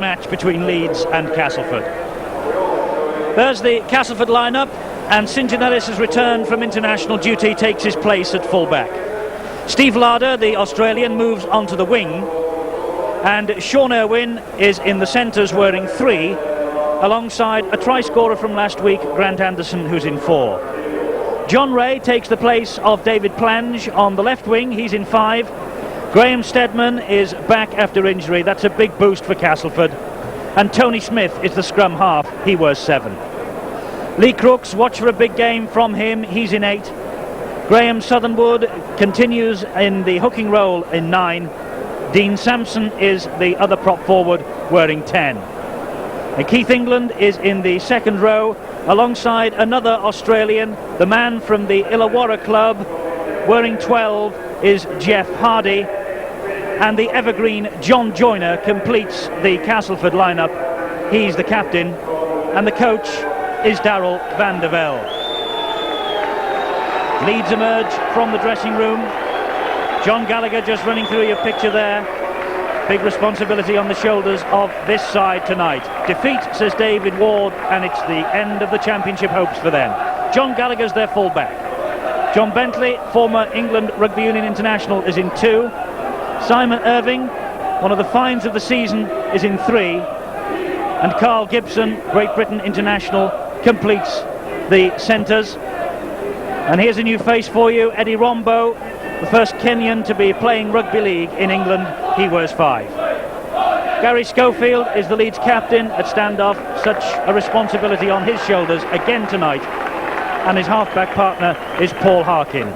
match between Leeds and Castleford. There's the Castleford lineup, and St John Ellis has returned from international duty, takes his place at full-back. Steve Larder, the Australian, moves onto the wing, and Sean Irwin is in the centres wearing 3, alongside a try-scorer from last week, Grant Anderson, who's in 4. John Ray takes the place of David Plange on the left wing, he's in 5. Graham Steadman is back after injury, that's a big boost for Castleford. And Tony Smith is the scrum half, he wears 7. Lee Crooks, watch for a big game from him, he's in 8. Graham Southernwood continues in the hooking role in 9. Dean Sampson is the other prop forward, wearing 10. And Keith England is in the second row, alongside another Australian, the man from the Illawarra club, wearing 12 is Jeff Hardy, and the evergreen John Joyner completes the Castleford lineup. He's the captain, and the coach is Darryl van der Velde. Leeds emerge from the dressing room. John Gallagher just running through your picture there. Big responsibility on the shoulders of this side tonight. Defeat, says David Ward, and it's the end of the championship hopes for them. John Gallagher's their full-back. John Bentley, former England Rugby Union international, is in 2. Simon Irving, one of the finds of the season, is in 3. And Carl Gibson, Great Britain international, completes the centres. And here's a new face for you, Eddie Rombo, the first Kenyan to be playing rugby league in England. He wears 5. Gary Schofield is the Leeds captain at standoff. Such a responsibility on his shoulders again tonight. And his halfback partner is Paul Harkin.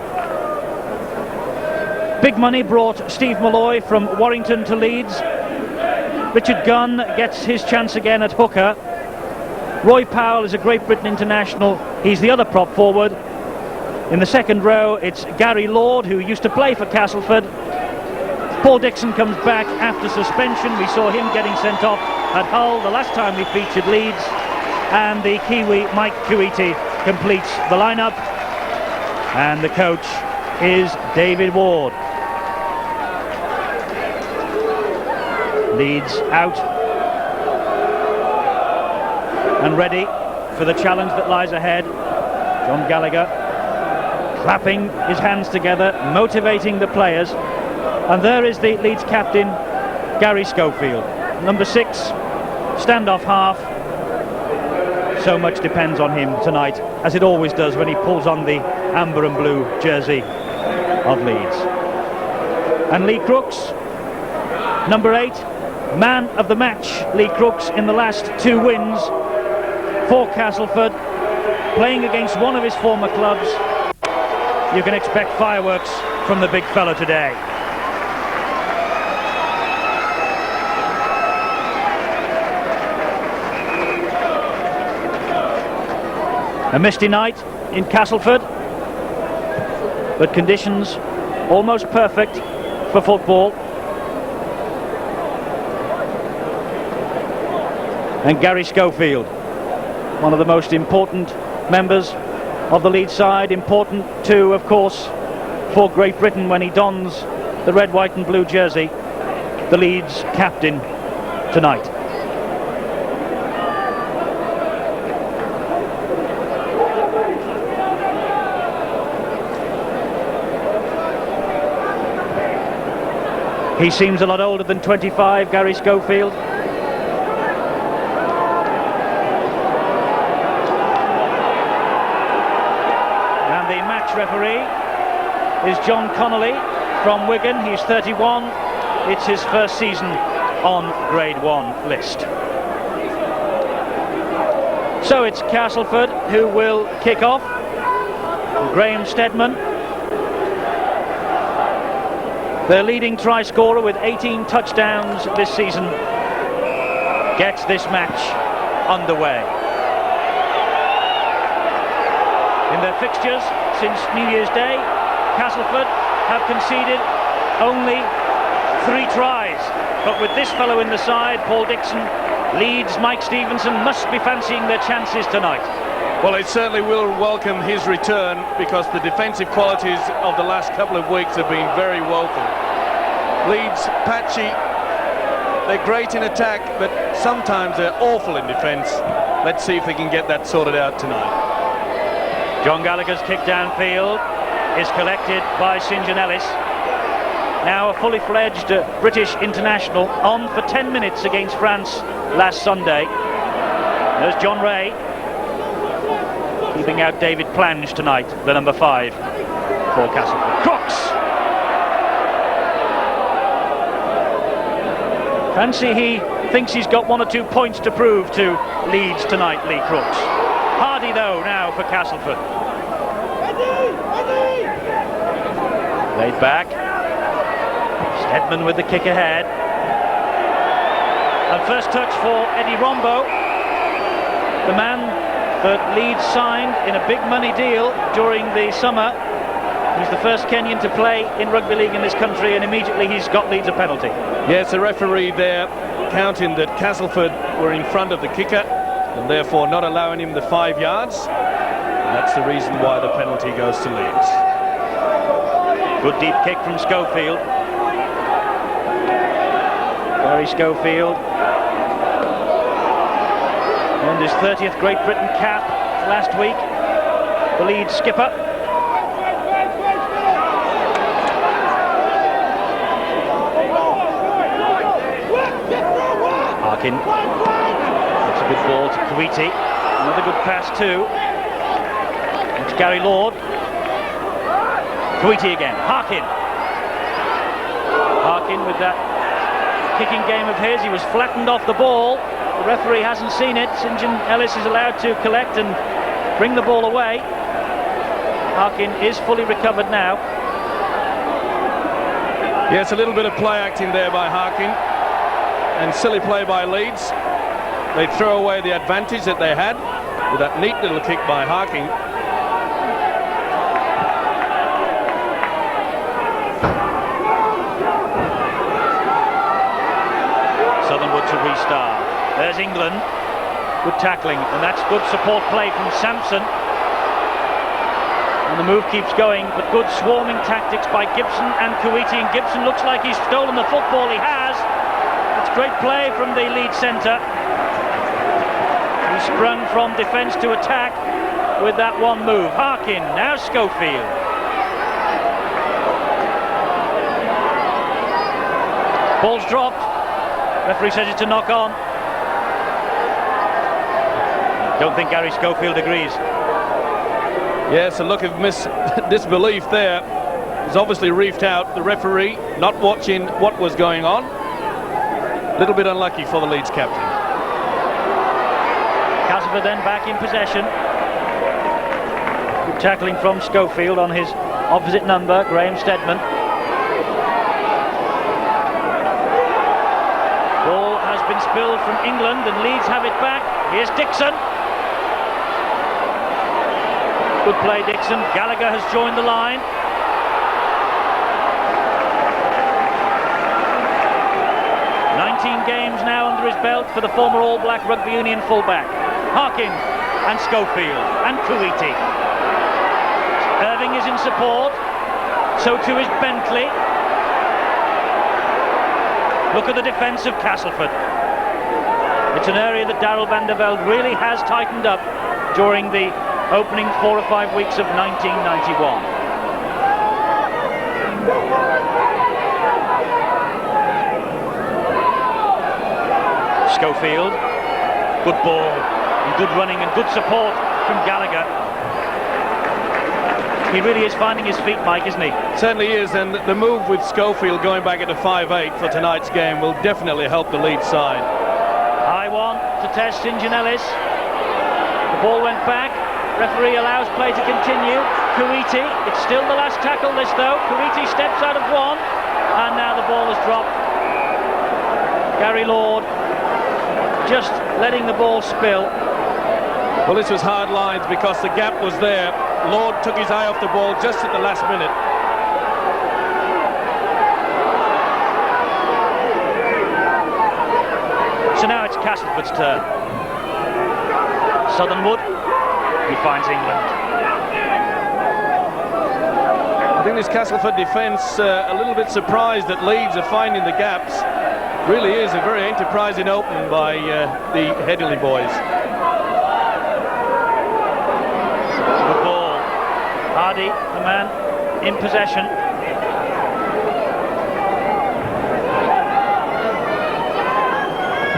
Big money brought Steve Malloy from Warrington to Leeds. Richard Gunn gets his chance again at hooker. Roy Powell is a Great Britain international. He's the other prop forward. In the second row, it's Gary Lord, who used to play for Castleford. Paul Dixon comes back after suspension. We saw him getting sent off at Hull the last time we featured Leeds. And the Kiwi Mike Kuiti completes the lineup. And the coach is David Ward. Leeds out and ready for the challenge that lies ahead. John Gallagher clapping his hands together, motivating the players. And there is the Leeds captain, Gary Schofield. Number 6, standoff half. So much depends on him tonight, as it always does when he pulls on the amber and blue jersey of Leeds. And Lee Crooks, number 8, man of the match. Lee Crooks in the last 2 wins for Castleford, playing against one of his former clubs. You can expect fireworks from the big fella today. A misty night in Castleford, but conditions almost perfect for football. And Gary Schofield, one of the most important members of the Leeds side, important too, of course, for Great Britain when he dons the red, white and blue jersey, the Leeds captain tonight. He seems a lot older than 25, Gary Schofield. And the match referee is John Connolly from Wigan. He's 31. It's his first season on Grade 1 list. So it's Castleford who will kick off. Graham Steadman, their leading try scorer with 18 touchdowns this season, gets this match underway. In their fixtures since New Year's Day, Castleford have conceded only 3 tries. But with this fellow in the side, Paul Dixon, Leeds Mike Stevenson must be fancying their chances tonight. Well, it certainly will welcome his return, because the defensive qualities of the last couple of weeks have been very woeful. Leeds patchy They're great in attack, but sometimes they're awful in defence. Let's see if they can get that sorted out tonight. John Gallagher's kick downfield is collected by St John Ellis. Now a fully fledged British international, on for 10 minutes against France last Sunday. There's John Ray, keeping out David Plange tonight, the number 5 for Castleford. Crooks! Fancy he thinks he's got 1 or 2 points to prove to Leeds tonight, Lee Crooks. Hardy though now for Castleford. Laid back. Stedman with the kick ahead. And first touch for Eddie Rombo, the man that Leeds signed in a big money deal during the summer. He's the first Kenyan to play in rugby league in this country, and immediately he's got Leeds a penalty. Yes, the referee there counting that Castleford were in front of the kicker and therefore not allowing him the 5 yards. And that's the reason why the penalty goes to Leeds. Good deep kick from Schofield. Barry Schofield earned his 30th Great Britain cap last week. The Leeds skipper. Harkin. That's a good ball to Kuwaiti. Another good pass too. It's Gary Lord. Kuwaiti again. Harkin. Harkin with that kicking game of his. He was flattened off the ball. The referee hasn't seen it. St John Ellis is allowed to collect and bring the ball away. Harkin is fully recovered now. Yes, a little bit of play acting there by Harkin, and silly play by Leeds. They throw away the advantage that they had with that neat little kick by Harkin. Southernwood to restart. There's England. Good tackling, and that's good support play from Sampson. And the move keeps going, but good swarming tactics by Gibson and Kuwaiti. And Gibson looks like he's stolen the football. He has. It's great play from the lead centre. He sprung from defence to attack with that one move. Harkin, now Schofield. Ball's dropped. Referee says it's a knock on. Don't think Gary Schofield agrees. Yes, a look of disbelief there. He's obviously reefed out the referee, not watching what was going on. A little bit unlucky for the Leeds captain. Castleford then back in possession. Good tackling from Schofield on his opposite number, Graham Stedman. Ball has been spilled from England and Leeds have it back. Here's Dixon. Good play, Dixon. Gallagher has joined the line. Games now under his belt for the former All Black Rugby Union fullback. Harkin and Schofield and Kuwaiti. Irving is in support. So too is Bentley. Look at the defence of Castleford. It's an area that Darrell van der Velde really has tightened up during the opening 4 or 5 weeks of 1991. Schofield, good ball, and good running and good support from Gallagher. He really is finding his feet, Mike, isn't he? Certainly is, and the move with Schofield going back into 5'8" for tonight's game will definitely help the Leeds side. High one to test St John Ellis. The ball went back. Referee allows play to continue. Kuwaiti, it's still the last tackle this though. Kuwaiti steps out of one, and now the ball has dropped. Gary Lord just letting the ball spill. Well, this was hard lines because the gap was there. Lord took his eye off the ball just at the last minute. So now it's Castleford's turn. Southernwood, he finds England. I think this Castleford defence a little bit surprised that Leeds are finding the gaps. Really is a very enterprising open by the Headingley boys. The ball. Hardy, the man in possession.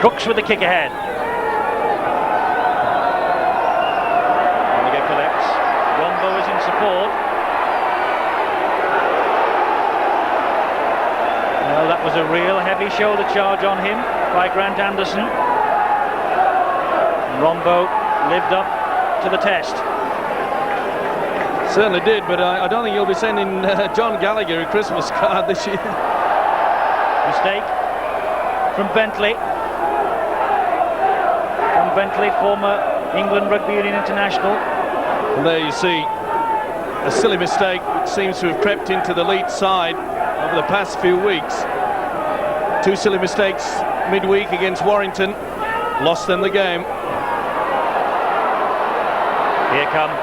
Brooks with the kick ahead. Gallagher collects. Rombo is in support. Well, that was a real heavy shoulder charge on him by Grant Anderson. Rombo lived up to the test. Certainly did, but I don't think you'll be sending John Gallagher a Christmas card this year. Mistake from Bentley. From Bentley, former England Rugby Union international. And there you see a silly mistake which seems to have crept into the Leeds side over the past few weeks. Two silly mistakes midweek against Warrington, lost them the game. Here come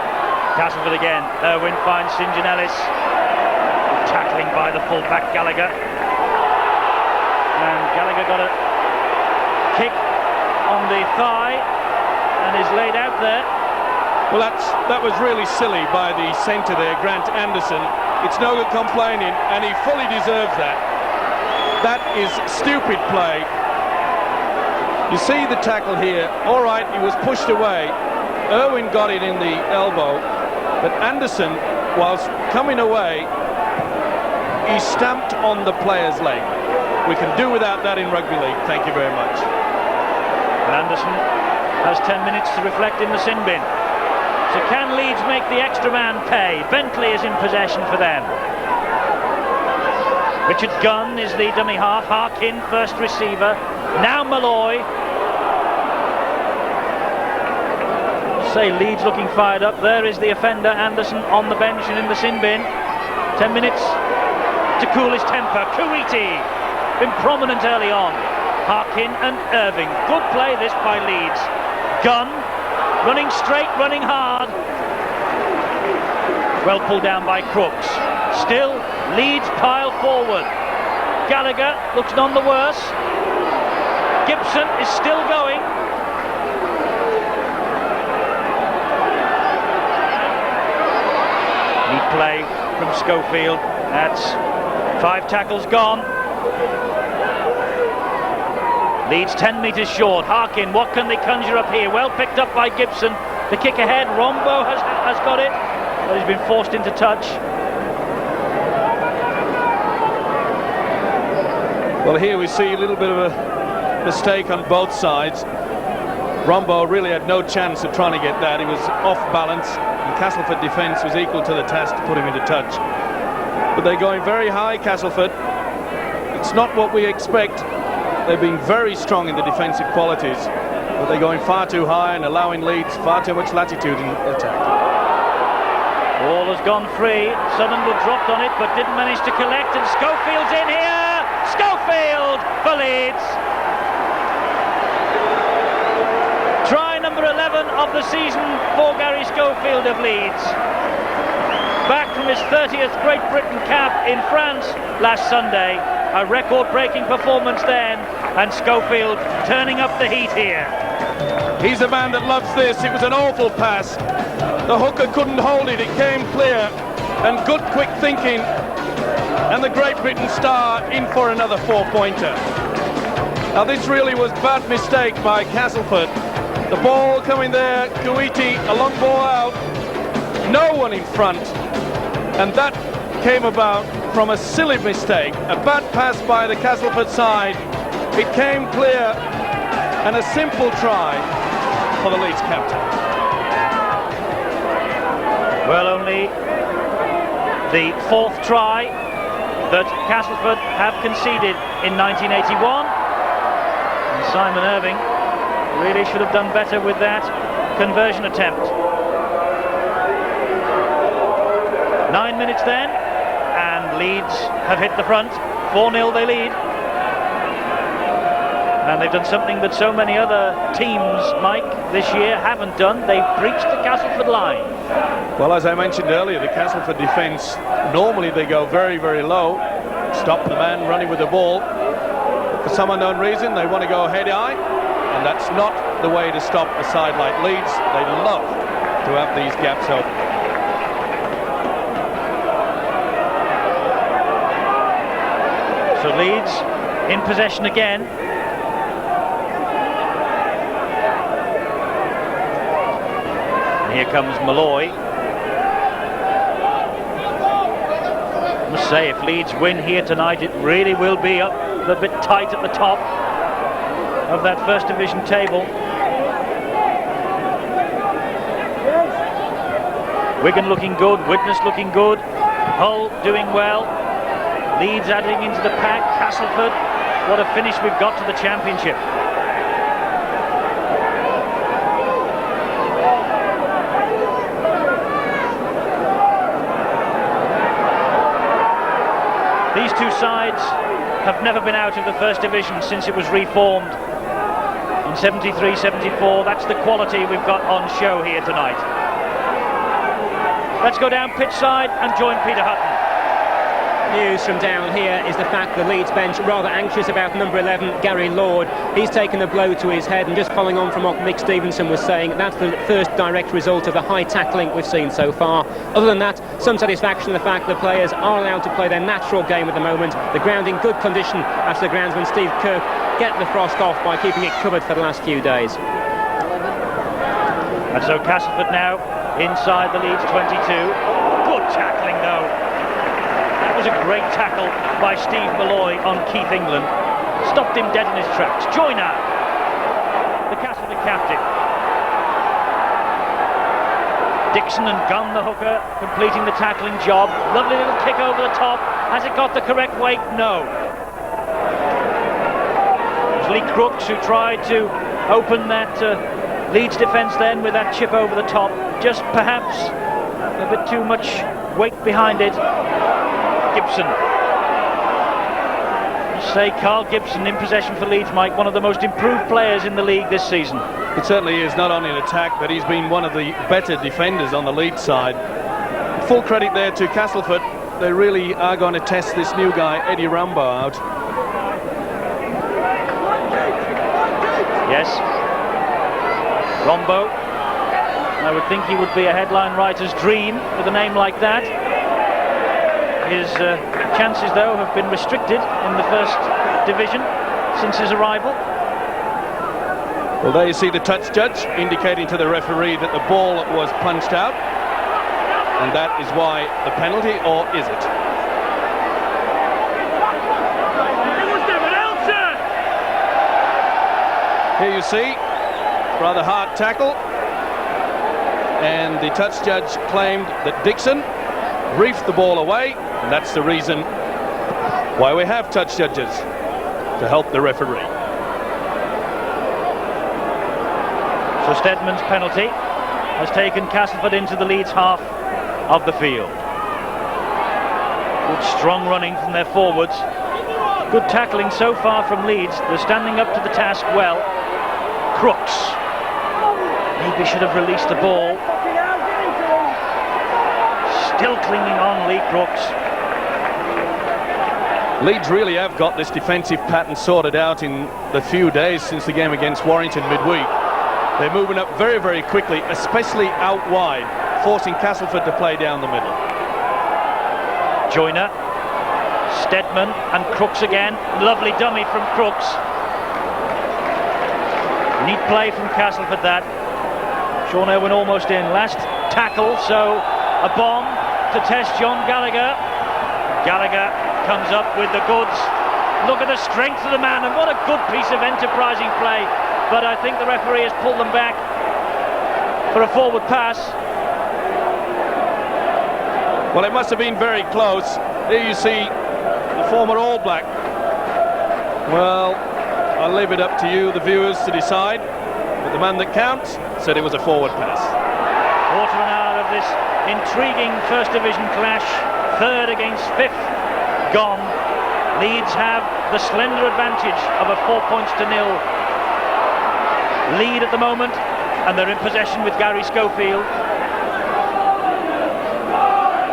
Castleford again. Irwin finds St John Ellis. Tackling by the full-back Gallagher. And Gallagher got a kick on the thigh and is laid out there. Well, that was really silly by the centre there, Grant Anderson. It's no good complaining, and he fully deserves that. That is stupid play. You see the tackle here. All right, he was pushed away. Irwin got it in the elbow, but Anderson, whilst coming away, he stamped on the player's leg. We can do without that in rugby league. Thank you very much. And Anderson has 10 minutes to reflect in the sin bin. So can Leeds make the extra man pay? Bentley is in possession for them. Richard Gunn is the dummy half. Harkin, first receiver. Now Malloy. Say Leeds looking fired up. There is the offender, Anderson, on the bench and in the sin bin. 10 minutes to cool his temper. Kuwaiti, been prominent early on. Harkin and Irving. Good play this by Leeds. Gunn, running straight, running hard. Well pulled down by Crooks. Still, Leeds pile forward. Gallagher looks none the worse. Gibson is still going. Neat play from Schofield. That's 5 tackles gone. Leeds 10 metres short. Harkin, what can they conjure up here? Well picked up by Gibson. The kick ahead. Rombo has got it, but he's been forced into touch. Well, here we see a little bit of a mistake on both sides. Rombo really had no chance of trying to get that. He was off balance, and Castleford defence was equal to the task to put him into touch. But they're going very high, Castleford. It's not what we expect. They've been very strong in the defensive qualities, but they're going far too high and allowing Leeds far too much latitude in attack. Ball has gone free. Sutherland dropped on it, but didn't manage to collect, and Schofield's in here! Schofield for Leeds! Try number 11 of the season for Gary Schofield of Leeds. Back from his 30th Great Britain cap in France last Sunday. A record-breaking performance then, and Schofield turning up the heat here. He's a man that loves this. It was an awful pass. The hooker couldn't hold it. It came clear, and good quick thinking, and the Great Britain star in for another 4-pointer. Now this really was a bad mistake by Castleford. The ball coming there, Kuwaiti, a long ball out, no one in front, and that came about from a silly mistake, a bad pass by the Castleford side. It came clear, and a simple try for the Leeds captain. Well, only the 4th try that Castleford have conceded in 1981. And Simon Irving really should have done better with that conversion attempt. 9 minutes then, and Leeds have hit the front. 4-0 they lead. And they've done something that so many other teams, Mike, this year haven't done. They've breached the Castleford line. Well, as I mentioned earlier, the Castleford defence, normally they go very, very low, stop the man running with the ball. For some unknown reason, they want to go head-high, and that's not the way to stop a side like Leeds. They love to have these gaps open. So Leeds in possession again. And here comes Malloy. I must say, if Leeds win here tonight, it really will be up a bit tight at the top of that First Division table. Wigan looking good, Widnes looking good, Hull doing well, Leeds adding into the pack, Castleford, what a finish we've got to the Championship. These two sides have never been out of the First Division since it was reformed in 73-74. That's the quality we've got on show here tonight. Let's go down pitch side and join Peter Hutton. News from down here is the fact the Leeds bench rather anxious about number 11 Gary Lord. He's taken a blow to his head, and just following on from what Mick Stevenson was saying, that's the first direct result of the high tackling we've seen so far. Other than that, some satisfaction in the fact the players are allowed to play their natural game at the moment. The ground in good condition after the groundsman Steve Kirk getting the frost off by keeping it covered for the last few days. And so Castleford now inside the Leeds 22. Good tackling though. That was a great tackle by Steve Malloy on Keith England. Stopped him dead in his tracks. Joyner, the Castleford captain. Dixon and Gunn, the hooker, completing the tackling job. Lovely little kick over the top. Has it got the correct weight? No. It was Lee Crooks who tried to open that Leeds defence then with that chip over the top. Just perhaps a bit too much weight behind it. Gibson. You say Carl Gibson in possession for Leeds, Mike, one of the most improved players in the league this season. It certainly is, not only in attack, but he's been one of the better defenders on the Leeds side. Full credit there to Castleford. They really are going to test this new guy, Eddie Rambo, out. Yes. Rombo. I would think he would be a headline writer's dream with a name like that. His chances, though, have been restricted in the First Division since his arrival. Well, there you see the touch judge indicating to the referee that the ball was punched out, and that is why the penalty, or is it? Here you see, rather hard tackle, and the touch judge claimed that Dixon reefed the ball away, and that's the reason why we have touch judges, to help the referee. So Stedman's penalty has taken Castleford into the Leeds half of the field. Good strong running from their forwards. Good tackling so far from Leeds. They're standing up to the task well. Crooks maybe should have released the ball. Still clinging on, Lee Crooks. Leeds really have got this defensive pattern sorted out in the few days since the game against Warrington midweek. They're moving up very, very quickly, especially out wide, forcing Castleford to play down the middle. Joyner, Stedman and Crooks again. Lovely dummy from Crooks. Neat play from Castleford that. Sean Irwin almost in. Last tackle, so a bomb to test John Gallagher. Gallagher comes up with the goods. Look at the strength of the man, and what a good piece of enterprising play. But I think the referee has pulled them back for a forward pass. Well, it must have been very close. Here you see the former All Black. Well, I'll leave it up to you, the viewers, to decide. But the man that counts said it was a forward pass. Quarter of an hour of this intriguing First Division clash. Third against fifth gone. Leeds have the slender advantage of a 4-0 lead at the moment, and they're in possession with Gary Schofield.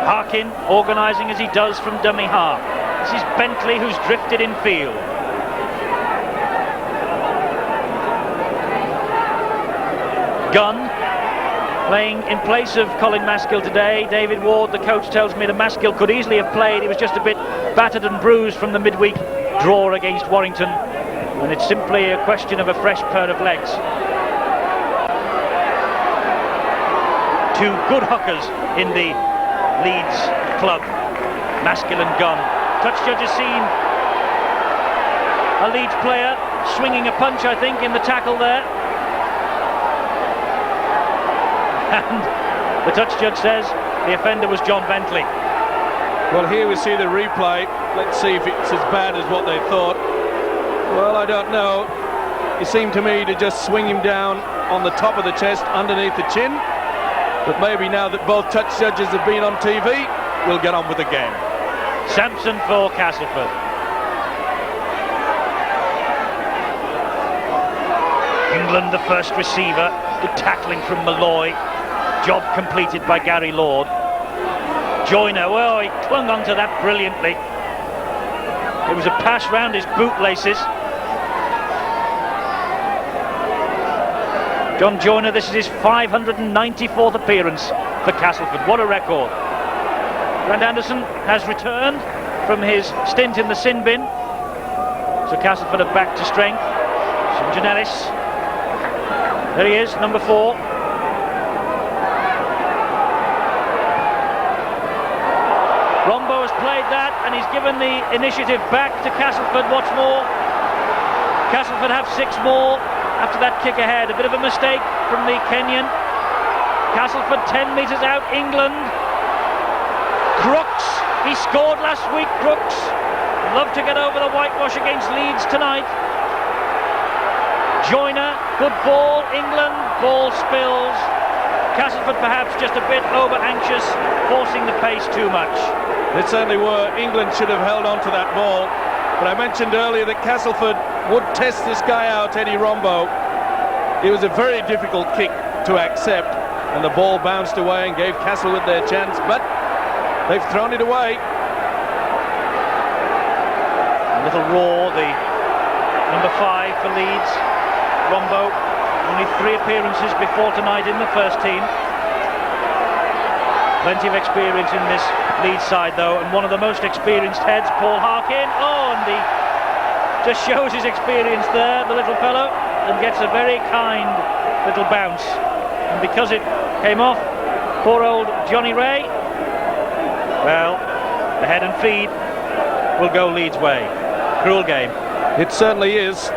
Harkin organising as he does from dummy half. This is Bentley, who's drifted in field. Gunn playing in place of Colin Maskill today. David Ward, the coach, tells me that Maskill could easily have played. He was just a bit battered and bruised from the midweek draw against Warrington, and it's simply a question of a fresh pair of legs. Two good hookers in the Leeds club, Maskill and Gunn. Touch judge has seen a Leeds player swinging a punch, I think, in the tackle there. And the touch judge says the offender was John Bentley. Well, here we see the replay. Let's see if it's as bad as what they thought. Well, I don't know. It seemed to me to just swing him down on the top of the chest underneath the chin. But maybe now that both touch judges have been on TV, we'll get on with the game. Sampson for Castleford. England the first receiver. Good tackling from Malloy. Job completed by Gary Lord. Joyner, well, he clung onto that brilliantly. It was a pass round his bootlaces. John Joyner, this is his 594th appearance for Castleford. What a record. Grant Anderson has returned from his stint in the sin bin. So Castleford are back to strength. St. Janellis. There he is, number 4. Rombo has played that and he's given the initiative back to Castleford. What's more, Castleford have 6 more after that kick ahead. A bit of a mistake from the Kenyan. Castleford 10 metres out. England. Crooks, he scored last week. Crooks love to get over the whitewash against Leeds tonight. Joyner, good ball. England, ball spills. Castleford perhaps just a bit over anxious, forcing the pace too much. They certainly were. England should have held on to that ball. But I mentioned earlier that Castleford would test this guy out, Eddie Rombo. It was a very difficult kick to accept, and the ball bounced away and gave Castleford their chance, but they've thrown it away. A little raw, the number 5 for Leeds. Rombo, only 3 appearances before tonight in the first team. Plenty of experience in this Leeds side though, and one of the most experienced heads, Paul Harkin. Oh, and he just shows his experience there, the little fellow, and gets a very kind little bounce. And because it came off poor old Johnny Ray, well, the head and feed will go Leeds' way. Cruel game. It certainly is.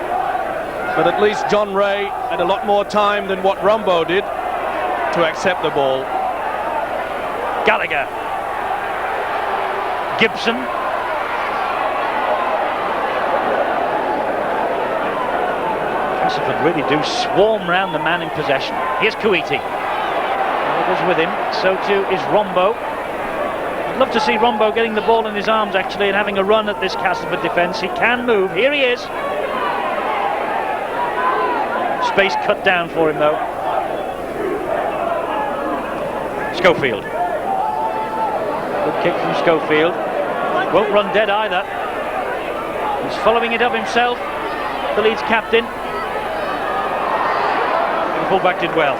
But at least John Ray had a lot more time than what Rombo did to accept the ball. Gallagher. Gibson. Castleford really do swarm round the man in possession. Here's Kuiti. Gallagher's with him. So too is Rombo. I'd love to see Rombo getting the ball in his arms actually and having a run at this Castleford defence. He can move. Here he is. Space cut down for him though. Schofield. Good kick from Schofield. Won't run dead either. He's following it up himself, the Leeds captain. The fullback did well.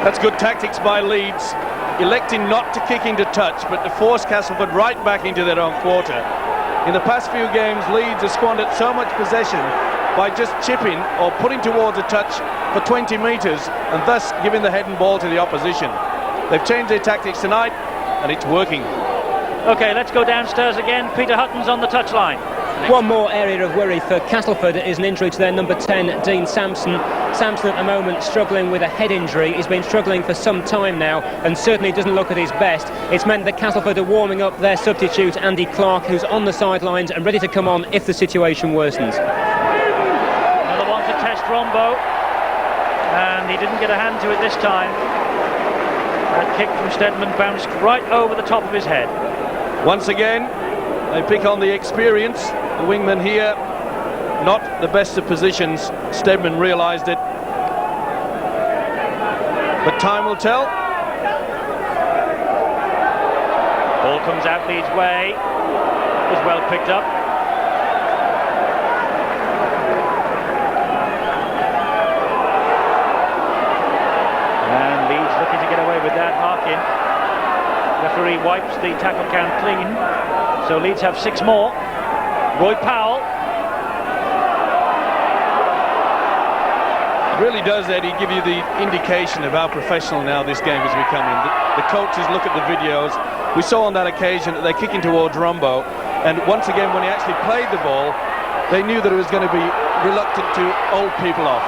That's good tactics by Leeds, electing not to kick into touch but to force Castleford right back into their own quarter. In the past few games, Leeds have squandered so much possession by just chipping or putting towards a touch for 20 metres and thus giving the head and ball to the opposition. They've changed their tactics tonight and it's working. OK, let's go downstairs again. Peter Hutton's on the touchline. One more area of worry for Castleford is an injury to their number 10, Dean Sampson. Sampson at the moment struggling with a head injury. He's been struggling for some time now and certainly doesn't look at his best. It's meant that Castleford are warming up their substitute, Andy Clark, who's on the sidelines and ready to come on if the situation worsens. Another one to test Rombo, and he didn't get a hand to it this time. That kick from Stedman bounced right over the top of his head. Once again, they pick on the experience. The wingman here, not the best of positions. Stedman realised it. But time will tell. Ball comes out Leeds' way. Was well picked up. Harkin. Referee wipes the tackle count clean. So Leeds have 6 more. Roy Powell. It really does, Eddie, give you the indication of how professional now this game is becoming. The coaches look at the videos. We saw on that occasion that they're kicking towards Rumbo, and once again when he actually played the ball, they knew that it was going to be reluctant to hold people off.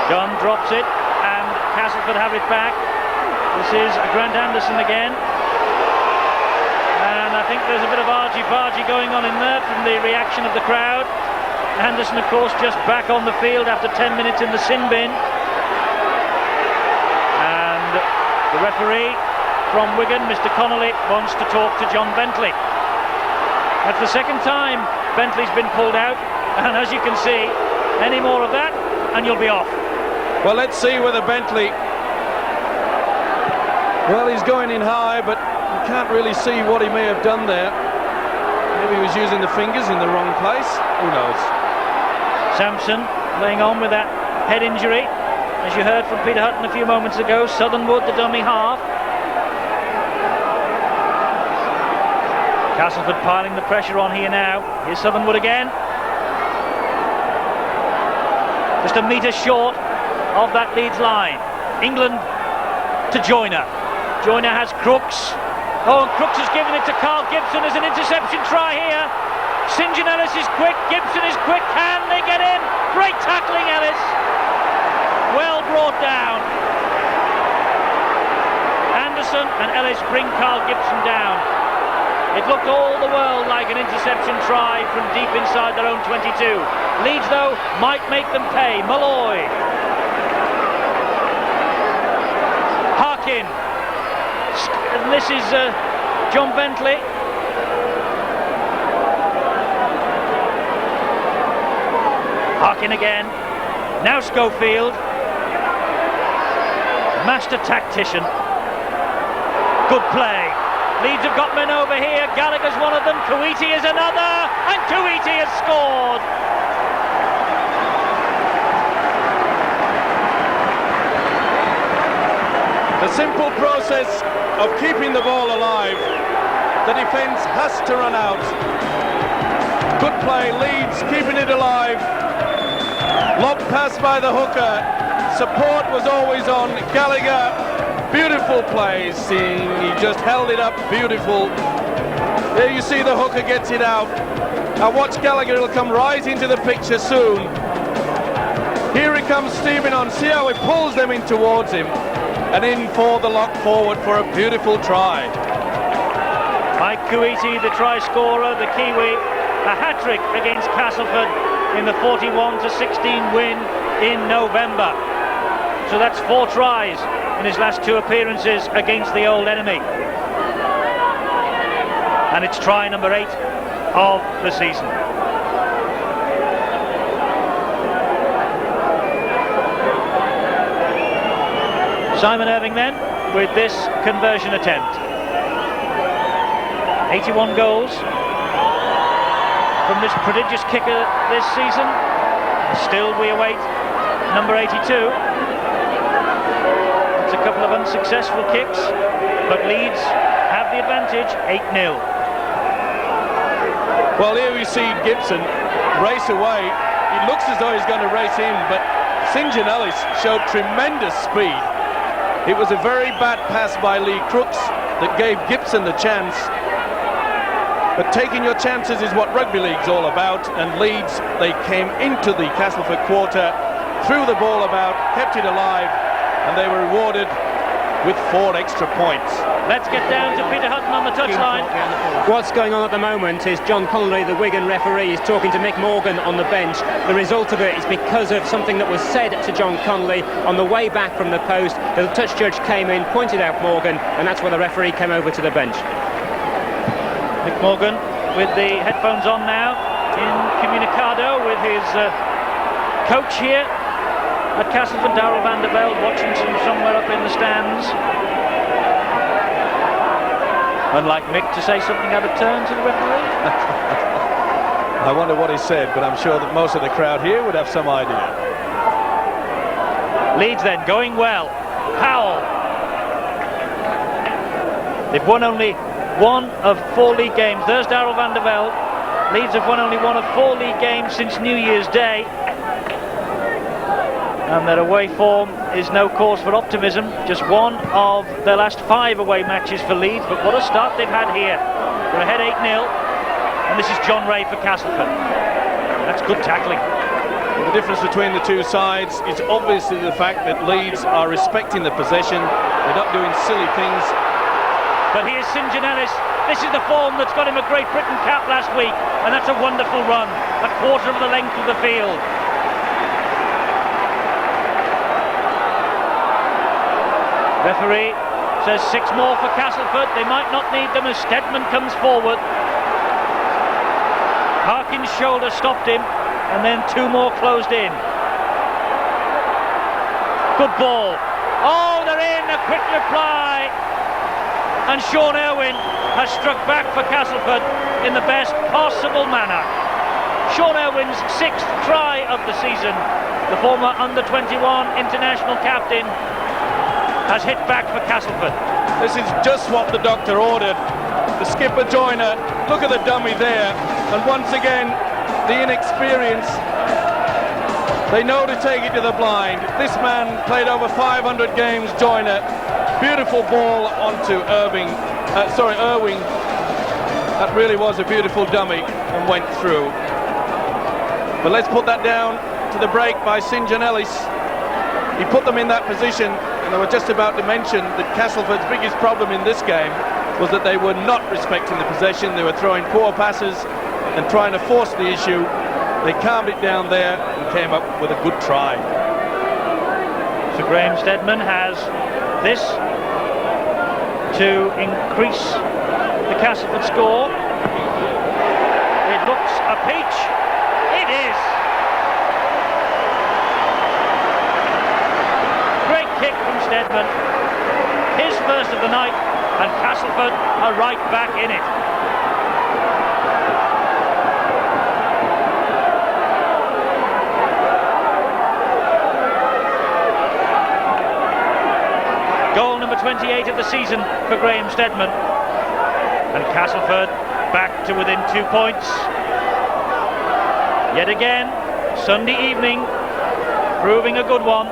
John drops it, and Castleford have it back. This is Grant Anderson again, and I think there's a bit of argy-bargy going on in there from the reaction of the crowd. Anderson, of course, just back on the field after 10 minutes in the sin bin. And the referee from Wigan, Mr. Connolly, wants to talk to John Bentley. That's the second time Bentley's been pulled out, and as you can see, any more of that and you'll be off. Well, let's see whether Bentley... Well, he's going in high, but you can't really see what he may have done there. Maybe he was using the fingers in the wrong place. Who knows? Sampson laying on with that head injury, as you heard from Peter Hutton a few moments ago. Southernwood, the dummy half. Castleford piling the pressure on here now. Here's Southernwood again. Just a metre short of that Leeds line. England to Joyner. Joyner has Crooks. Oh, and Crooks has given it to Carl Gibson as an interception try here. St. John Ellis is quick, Gibson is quick, can they get in? Great tackling, Ellis. Well brought down. Anderson and Ellis bring Carl Gibson down. It looked all the world like an interception try from deep inside their own 22. Leeds, though, might make them pay. Malloy. Harkin. And this is John Bentley. Harkin again. Now Schofield. Master tactician. Good play. Leeds have got men over here. Gallagher's one of them. Kuwaiti is another. And Kuwaiti has scored. The simple process of keeping the ball alive. The defence has to run out. Good play. Leeds keeping it alive. Lob pass by the hooker. Support was always on Gallagher. Beautiful plays. He just held it up. Beautiful. There you see the hooker gets it out. Now watch Gallagher. He'll come right into the picture soon. Here he comes, Stephen on. See how he pulls them in towards him. And in for the lock forward for a beautiful try. Mike Kuwaiti, the try scorer, the Kiwi. A hat-trick against Castleford in the 41-16 win in November. So that's 4 tries in his last 2 appearances against the old enemy. And it's try number 8 of the season. Simon Irving then with this conversion attempt. 81 goals from this prodigious kicker this season. Still we await number 82. It's a couple of unsuccessful kicks, but Leeds have the advantage, 8-0. Well, here we see Gibson race away. It looks as though he's going to race in, but St. John Ellis showed tremendous speed. It was a very bad pass by Lee Crooks that gave Gibson the chance. But taking your chances is what rugby league's all about, and Leeds, they came into the Castleford quarter, threw the ball about, kept it alive, and they were rewarded with 4 extra points. Let's get down to Peter Hutton on the touchline. What's going on at the moment is John Connolly, the Wigan referee, is talking to Mick Morgan on the bench. The result of it is because of something that was said to John Connolly on the way back from the post. The touch judge came in, pointed out Morgan, and that's why the referee came over to the bench. Mick Morgan with the headphones on now in Communicado with his coach here at Castleford, Darrell van der Velde, watching somewhere up in the stands. Unlike Mick to say something out of turn to the referee. I wonder what he said, but I'm sure that most of the crowd here would have some idea. Leeds then going well. Powell They've won only one of 4 league games. There's Darrell van der Velde. Leeds have won only one of 4 league games since New Year's Day. And their away form is no cause for optimism. Just one of their last 5 away matches for Leeds. But what a start they've had here. They're ahead 8-0. And this is John Ray for Castleford. That's good tackling. The difference between the two sides is obviously the fact that Leeds are respecting the possession. They're not doing silly things. But here's St John-Ellis. This is the form that's got him a Great Britain cap last week, and that's a wonderful run, a quarter of the length of the field. Referee says 6 more for Castleford. They might not need them as Steadman comes forward. Harkin's shoulder stopped him, and then 2 more closed in. Good ball. Oh, they're in, a quick reply. And Sean Irwin has struck back for Castleford in the best possible manner. Sean Irwin's 6th try of the season. The former under-21 international captain has hit back for Castleford. This is just what the doctor ordered. The skipper Joyner, look at the dummy there. And once again, the inexperience. They know to take it to the blind. This man played over 500 games, Joyner. Beautiful ball onto Irving. Irwing. That really was a beautiful dummy and went through. But let's put that down to the break by St John-Ellis. He put them in that position, and I was just about to mention that Castleford's biggest problem in this game was that they were not respecting the possession. They were throwing poor passes and trying to force the issue. They calmed it down there and came up with a good try. So Graham Steadman has this to increase the Castleford score. It looks a peach. It is. Great kick from Steadman. His first of the night, and Castleford are right back in it. Goal number 28 of the season for Graham Steadman. And Castleford back to within 2 points. Yet again, Sunday evening, proving a good one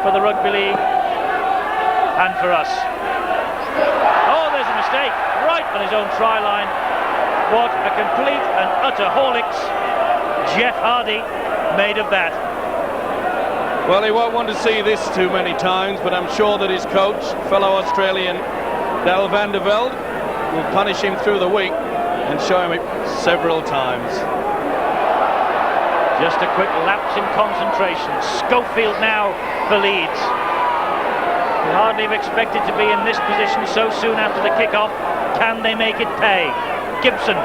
for the Rugby League and for us. Oh, there's a mistake right on his own try line. What a complete and utter Horlicks Jeff Hardy made of that. Well, he won't want to see this too many times, but I'm sure that his coach, fellow Australian Darrell van der Velde, will punish him through the week and show him it several times. Just a quick lapse in concentration. Schofield now for Leeds. We hardly have expected to be in this position so soon after the kick-off. Can they make it pay? Gibson.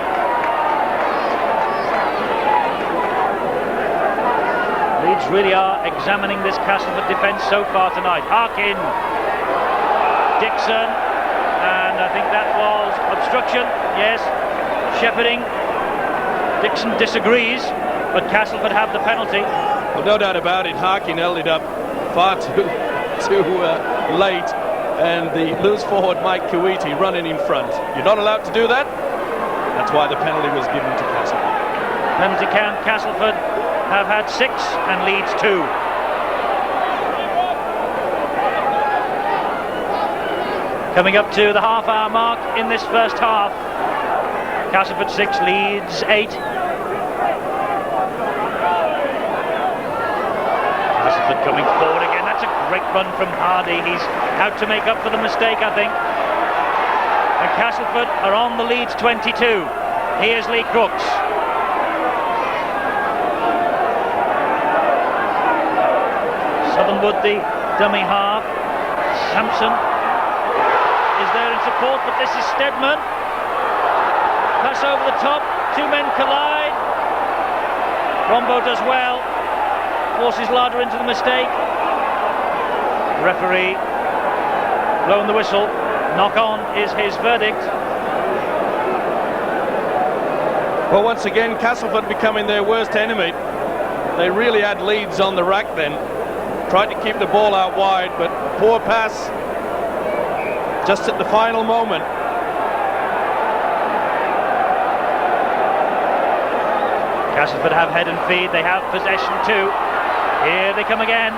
Leeds really are examining this Castleford defence so far tonight. Harkin, Dixon, and I think that was obstruction. Yes, shepherding. Dixon disagrees, but Castleford have the penalty. Well, no doubt about it. Harkin held it up far too late, and the loose forward Mike Kuwaiti running in front. You're not allowed to do that. That's why the penalty was given to Castleford. Penalty count. Castleford have had 6 and Leeds 2. Coming up to the half-hour mark in this first half. Castleford 6, Leeds 8. Castleford coming forward again. That's a great run from Hardy. He's out to make up for the mistake, I think. And Castleford are on the Leeds 22. Here's Lee Crooks. Southernwood, the dummy half. Sampson is there in support, but this is Steadman. Pass over the top, 2 men collide. Rombo does well, forces Larder into the mistake. Referee blowing the whistle. Knock on is his verdict. Well, once again, Castleford becoming their worst enemy. They really had Leeds on the rack then. Tried to keep the ball out wide, but poor pass. just at the final moment. Castleford have head and feet, they have possession too. Here they come again.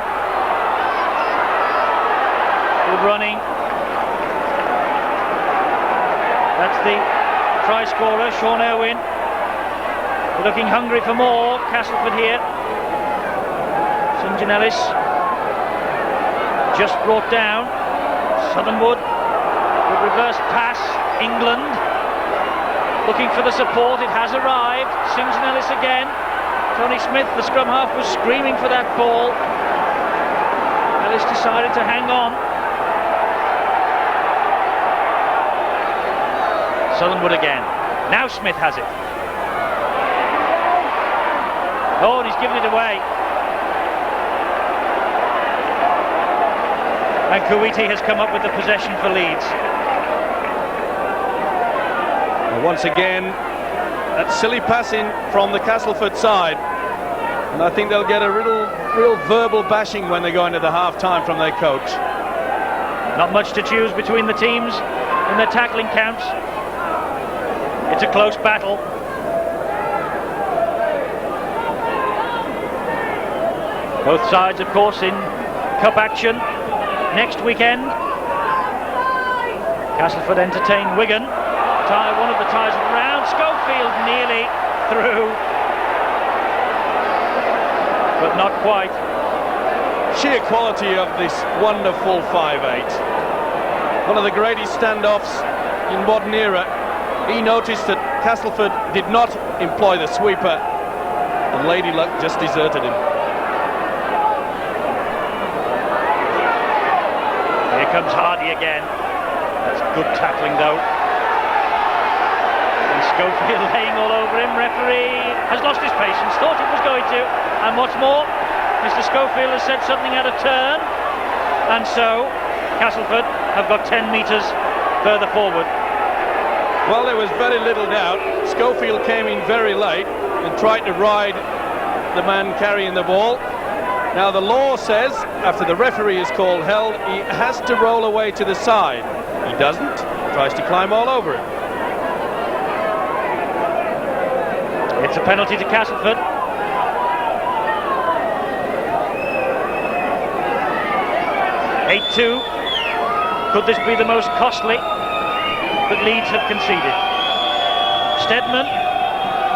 Good running. That's the try scorer, Sean Irwin. Looking hungry for more. Castleford here. St John Ellis just brought down. Southernwood, the reverse pass. England looking for the support. It has arrived. St John Ellis again. Tony Smith, the scrum half, was screaming for that ball. Ellis decided to hang on. Southernwood again. Now Smith has it. Oh, and he's given it away. And Kuwaiti has come up with the possession for Leeds. And once again, that silly passing from the Castleford side. And I think they'll get a real verbal bashing when they go into the half-time from their coach. Not much to choose between the teams in their tackling counts. It's a close battle. Both sides, of course, in cup action next weekend. Castleford entertain Wigan. One of the ties of the round. Schofield nearly through, but not quite. Sheer quality of this wonderful 5'8". One of the greatest standoffs in modern era. He noticed that Castleford did not employ the sweeper, and Lady Luck just deserted him. Here comes Hardy again. That's good tackling though. And Schofield laying all over him. Referee has lost his patience, thought it was going to. And what's more, Mr. Schofield has said something out of turn. And so, Castleford have got 10 metres further forward. Well, there was very little doubt. Schofield came in very late and tried to ride the man carrying the ball. Now the law says, after the referee is called held, he has to roll away to the side. He doesn't, tries to climb all over it. It's a penalty to Castleford. (8-2). Could this be the most costly that Leeds have conceded? Steadman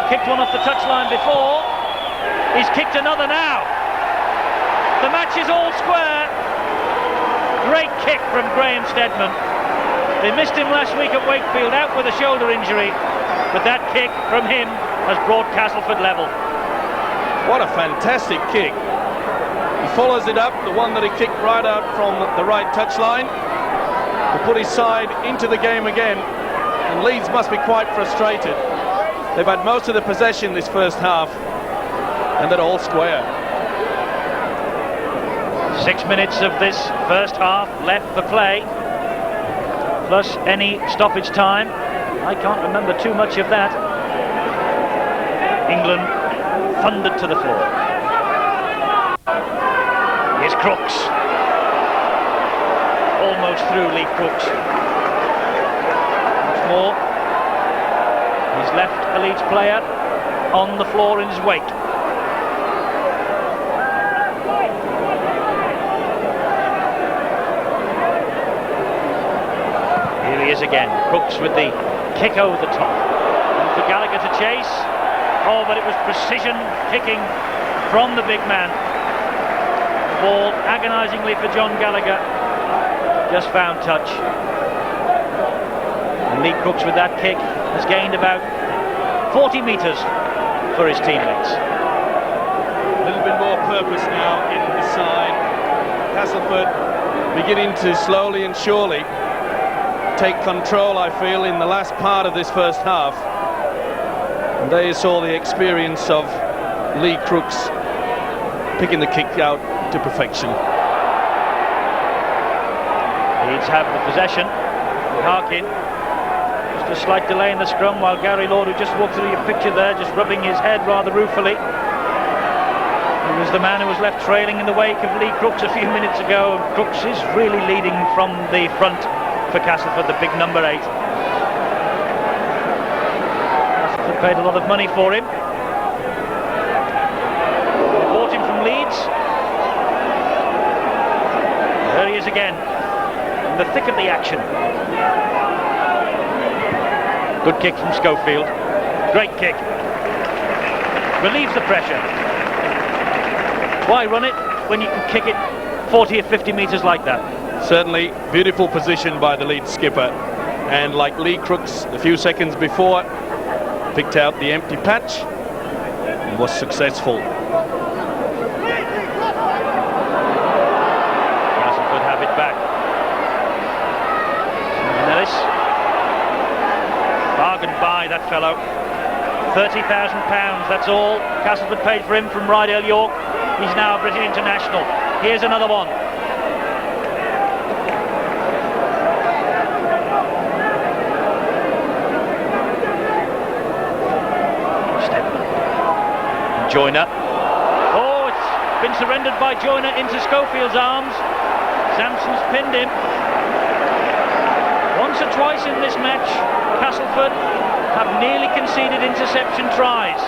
kicked one off the touchline before. He's kicked another now. The match is all square. Great kick from Graham Steadman. They missed him last week at Wakefield, out with a shoulder injury, but that kick from him has brought Castleford level. What a fantastic kick. He follows it up, the one that he kicked right out from the right touchline, to put his side into the game again. And Leeds must be quite frustrated. They've had most of the possession this first half, and they're all square. 6 minutes of this first half left for play, plus any stoppage time. I can't remember too much of that. England thundered to the floor. Here's Crooks. Almost through Lee Crooks. Much more. He's left a Leeds player on the floor in his wake. Here he is again. Crooks with the kick over the top. And for Gallagher to chase. Oh, but it was precision kicking from the big man. The ball agonisingly for John Gallagher. Just found touch. And Lee Crooks with that kick has gained about 40 metres for his teammates. A little bit more purpose now in the side. Castleford beginning to slowly and surely take control, I feel, in the last part of this first half. And there you saw the experience of Lee Crooks picking the kick out to perfection. Leeds have the possession. Harkin. Just a slight delay in the scrum while Gary Lord, who just walked through your picture there, just rubbing his head rather ruefully. He was the man who was left trailing in the wake of Lee Crooks a few minutes ago. Crooks is really leading from the front for Castleford, the big number 8. Castleford paid a lot of money for him. They bought him from Leeds. There he is again, in the thick of the action. Good kick from Schofield. Great kick. Relieves the pressure. Why run it when you can kick it 40 or 50 metres like that? Certainly beautiful position by the Leeds skipper, and like Lee Crooks a few seconds before, picked out the empty patch and was successful. Castleford have it back. Ellis, bargained by that fellow. £30,000, that's all Castleford paid for him from Rydale York. He's now a British international. Here's another one. Joyner. Oh, it's been surrendered by Joyner into Schofield's arms. Sampson's pinned him. Once or twice in this match, Castleford have nearly conceded interception tries.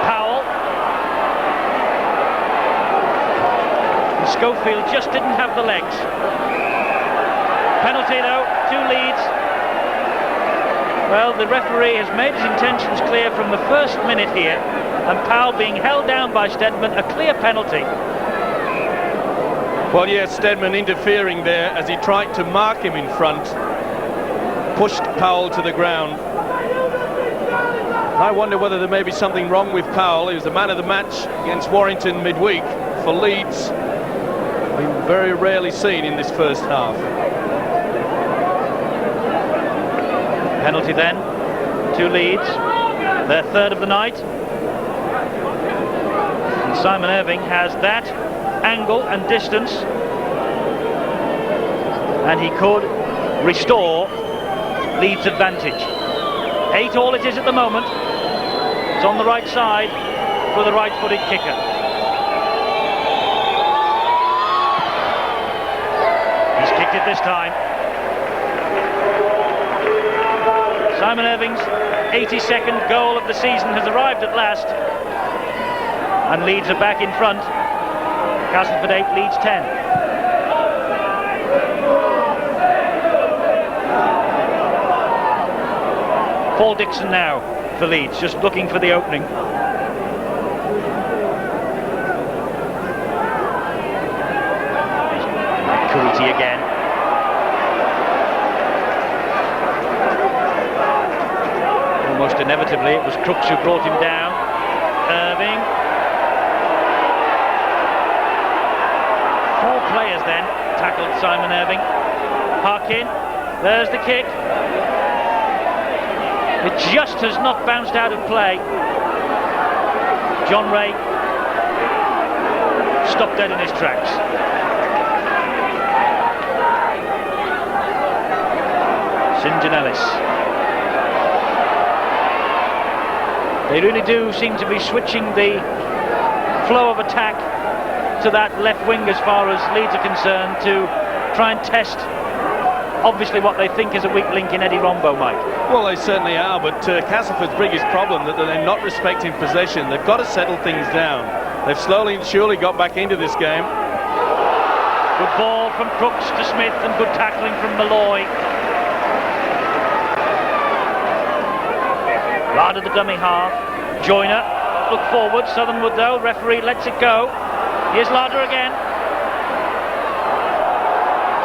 Powell. And Schofield just didn't have the legs. Penalty though, to Leeds. Well, the referee has made his intentions clear from the first minute here, and Powell being held down by Steadman, a clear penalty. Well, yes, Steadman interfering there as he tried to mark him in front, pushed Powell to the ground. I wonder whether there may be something wrong with Powell. He was the man of the match against Warrington midweek for Leeds. Been very rarely seen in this first half. Penalty then to Leeds, their third of the night. And Simon Irving has that angle and distance, and he could restore Leeds' advantage. 8-all it is at the moment. It's on the right side for the right-footed kicker. He's kicked it this time. Simon Irving's 82nd goal of the season has arrived at last, and Leeds are back in front. Castleford 8, Leeds 10. Paul Dixon now for Leeds, just looking for the opening. Kuriti again. Almost inevitably, it was Crooks who brought him down. Irving. 4 players then tackled Simon Irving. Harkin, there's the kick. It just has not bounced out of play. John Ray stopped dead in his tracks. St. John Ellis. They really do seem to be switching the flow of attack to that left wing as far as Leeds are concerned, to try and test obviously what they think is a weak link in Eddie Rombo, Mike. Well, they certainly are, but Castleford's biggest problem that they're not respecting possession. They've got to settle things down. They've slowly and surely got back into this game. Good ball from Crooks to Smith, and good tackling from Malloy. Larder the dummy half. Joyner look forward. Southernwood though, referee lets it go. Here's Larder again.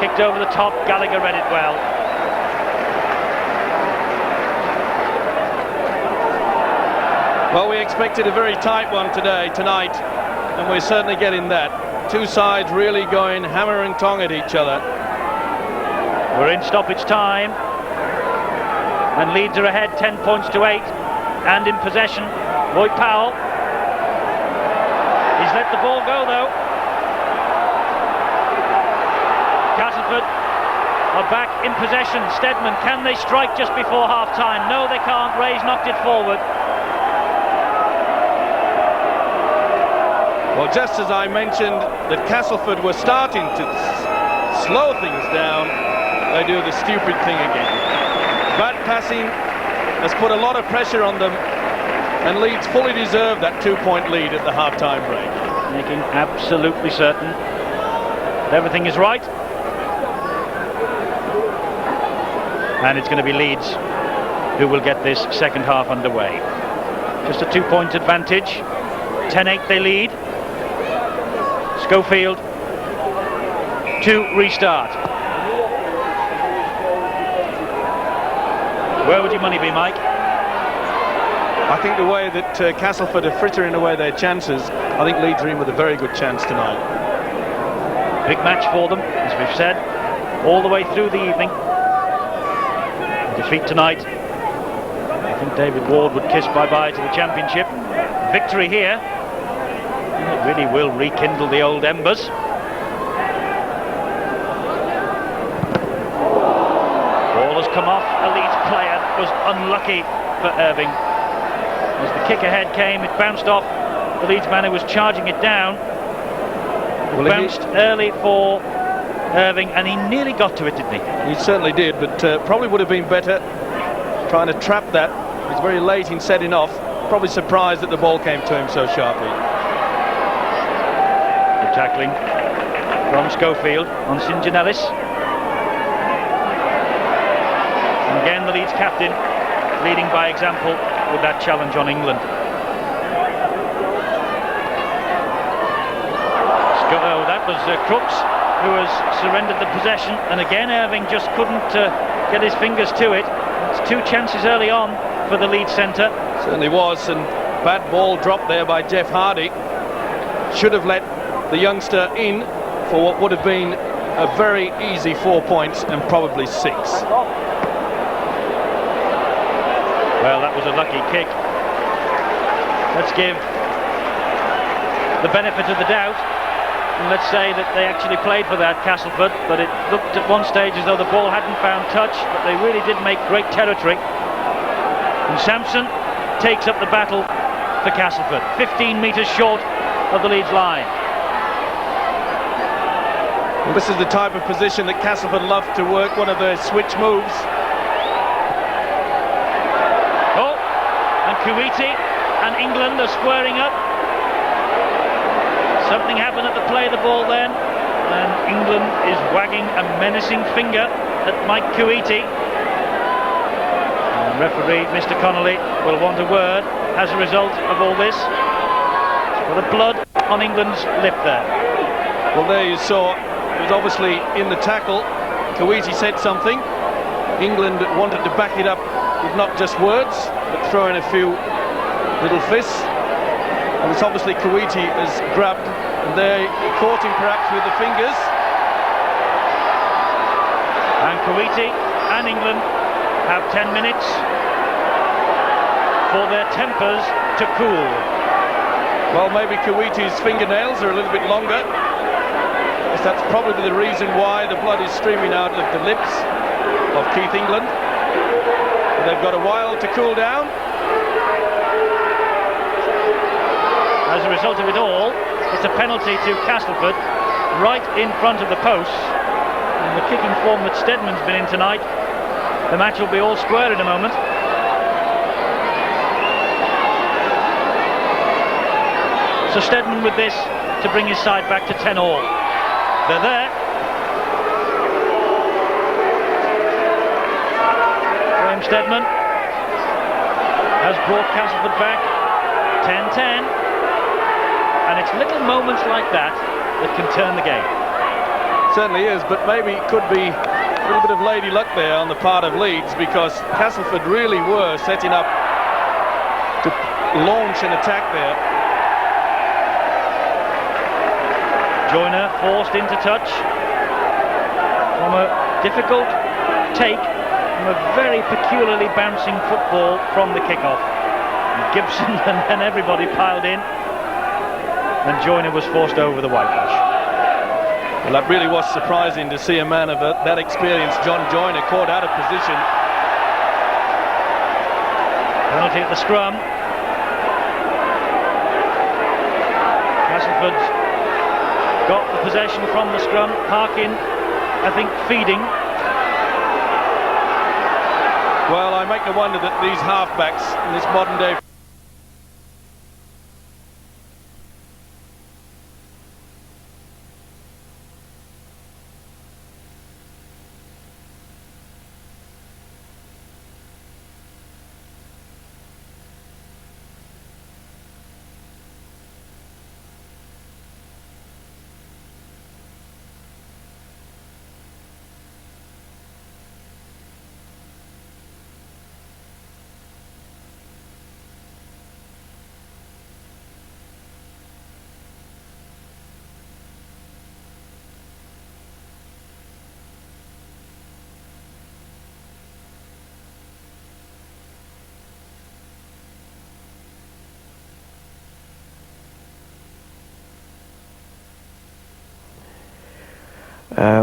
Kicked over the top. Gallagher read it well. Well, we expected a very tight one tonight, and we're certainly getting that. Two sides really going hammer and tong at each other. We're in stoppage time, and Leeds are ahead 10 points to 8, and in possession. Lloyd Powell. He's let the ball go though. Castleford are back in possession. Steadman, can they strike just before half-time? No, they can't. Ray's knocked it forward. Well, just as I mentioned that Castleford were starting to slow things down, they do the stupid thing again. Bad passing has put a lot of pressure on them, and Leeds fully deserve that 2-point lead at the half-time break. Making absolutely certain that everything is right. And it's going to be Leeds who will get this second half underway. Just a 2-point advantage. 10-8 they lead. Schofield to restart. Where would your money be, Mike? I think the way that Castleford are frittering away their chances, I think Leeds are in with a very good chance tonight. Big match for them, as we've said, all the way through the evening. Defeat tonight, I think David Ward would kiss bye-bye to the championship. Victory here, it really will rekindle the old embers. Ball has come off, a Leeds player was unlucky for Irving. As the kick ahead came, it bounced off the Leeds man who was charging it down. It bounced early for Irving, and he nearly got to it, didn't he? He certainly did, but probably would have been better trying to trap that. He was very late in setting off. Probably surprised that the ball came to him so sharply. The tackling from Schofield on St. John Ellis. And again, the Leeds captain leading by example with that challenge on England. That was Crooks who has surrendered the possession, and again Irving just couldn't get his fingers to it. It's 2 chances early on for the Leeds centre. Certainly was, and bad ball dropped there by Jeff Hardy. Should have let the youngster in for what would have been a very easy 4 points and probably 6. Well, that was a lucky kick. Let's give the benefit of the doubt, and let's say that they actually played for that, Castleford, but it looked at one stage as though the ball hadn't found touch, but they really did make great territory. And Sampson takes up the battle for Castleford, 15 metres short of the Leeds line. Well, this is the type of position that Castleford love to work, one of their switch moves. Oh, and Kuwaiti and England are squaring up. Something happened at the play of the ball then, and England is wagging a menacing finger at Mike Kuwaiti. And referee Mr. Connolly will want a word as a result of all this. Got the blood on England's lip there. Well, there you saw, it was obviously in the tackle. Kuwaiti said something. England wanted to back it up with not just words, but throw in a few little fists. And it's obviously Kuwaiti has grabbed, and they caught him perhaps with the fingers. And Kuwaiti and England have 10 minutes for their tempers to cool. Well, maybe Kuwaiti's fingernails are a little bit longer. That's probably the reason why the blood is streaming out of the lips of Keith England. But they've got a while to cool down. As a result of it all, it's a penalty to Castleford right in front of the posts. And the kicking form that Steadman's been in tonight, the match will be all square in a moment. So Steadman with this to bring his side back to 10-all. They're there. Graham Steadman has brought Castleford back 10-10. And it's little moments like that that can turn the game. Certainly is, but maybe it could be a little bit of lady luck there on the part of Leeds, because Castleford really were setting up to launch an attack there. Joyner forced into touch from a difficult take from a very peculiarly bouncing football from the kickoff. And Gibson and everybody piled in. And Joyner was forced over the whitewash. Well, that really was surprising to see a man of that experience, John Joyner, caught out of position. Penalty at the scrum. Castleford's got the possession from the scrum. Harkin I think, feeding. Well, I make no wonder that these halfbacks in this modern day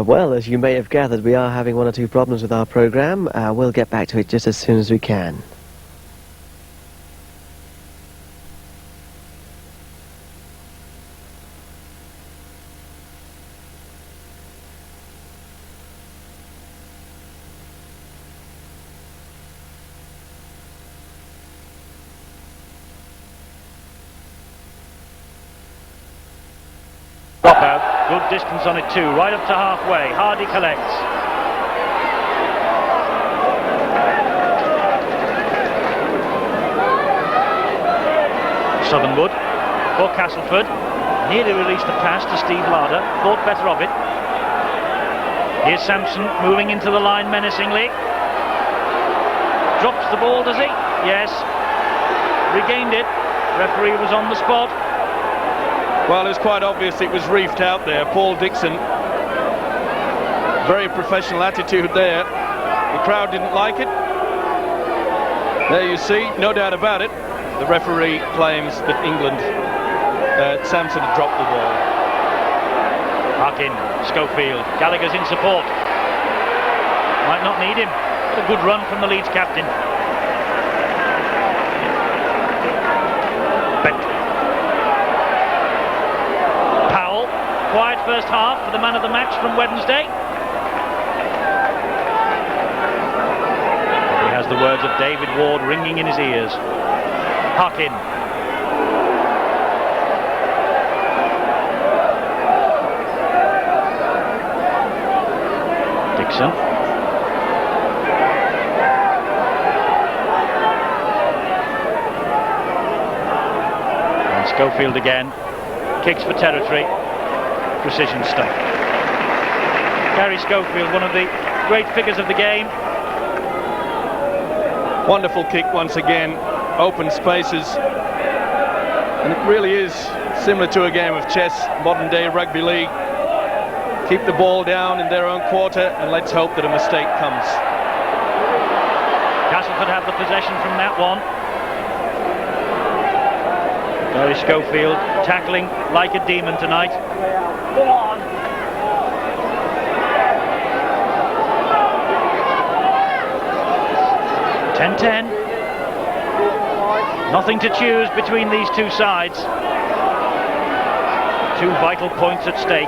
Well, as you may have gathered, we are having one or two problems with our programme. We'll get back to it just as soon as we can. Dropout. Good distance on it too, right up to halfway. Hardy collects. Southernwood for Castleford. Nearly released the pass to Steve Larder. Thought better of it. Here's Sampson moving into the line menacingly. Drops the ball, does he? Yes. Regained it. Referee was on the spot. Well, it was quite obvious it was reefed out there. Paul Dixon, very professional attitude there. The crowd didn't like it. There you see, no doubt about it. The referee claims that England, Sampson had dropped the ball. Harkin, Schofield, Gallagher's in support. Might not need him. But a good run from the Leeds captain. Quiet first half for the man of the match from Wednesday. He has the words of David Ward ringing in his ears. Harkin. Dixon. And Schofield again. Kicks for territory. Precision stuff. Gary Schofield, one of the great figures of the game. Wonderful kick once again, open spaces, and it really is similar to a game of chess, modern day rugby league. Keep the ball down in their own quarter and let's hope that a mistake comes. Castleford have the possession from that one. Gary Schofield tackling like a demon tonight. Come on. (10-10). Nothing to choose between these two sides. Two vital points at stake.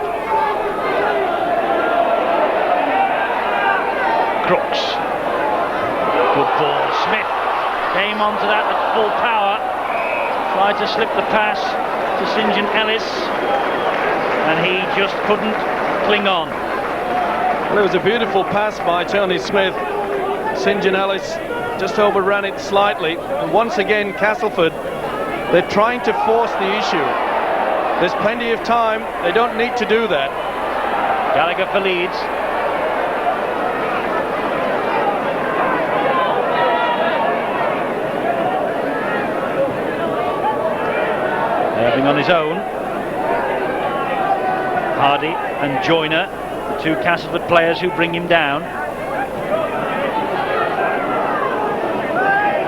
Crooks. Good ball. Smith came onto that at full power. Tried to slip the pass to St. John Ellis. And he just couldn't cling on. Well, it was a beautiful pass by Tony Smith. St. John Ellis just overran it slightly. And once again, Castleford, they're trying to force the issue. There's plenty of time. They don't need to do that. Gallagher for Leeds. Irving on his own. Hardy and Joyner, the two Castleford players who bring him down.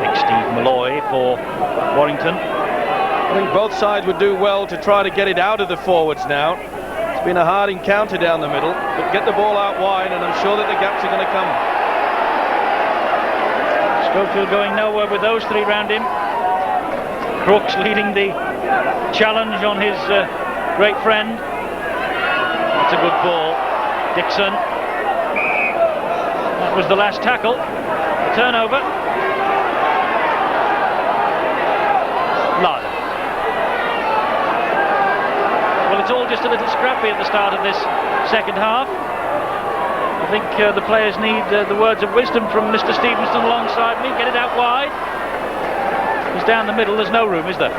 Big Steve Malloy for Warrington. I think both sides would do well to try to get it out of the forwards now. It's been a hard encounter down the middle, but get the ball out wide and I'm sure that the gaps are going to come. Schofield going nowhere with those three round him. Crooks leading the challenge on his great friend. That's a good ball. Dixon was the last tackle. The turnover. Larder. Well, it's all just a little scrappy at the start of this second half. I think the players need the words of wisdom from Mr. Stevenson alongside me. Get it out wide. He's down the middle. There's no room, is there?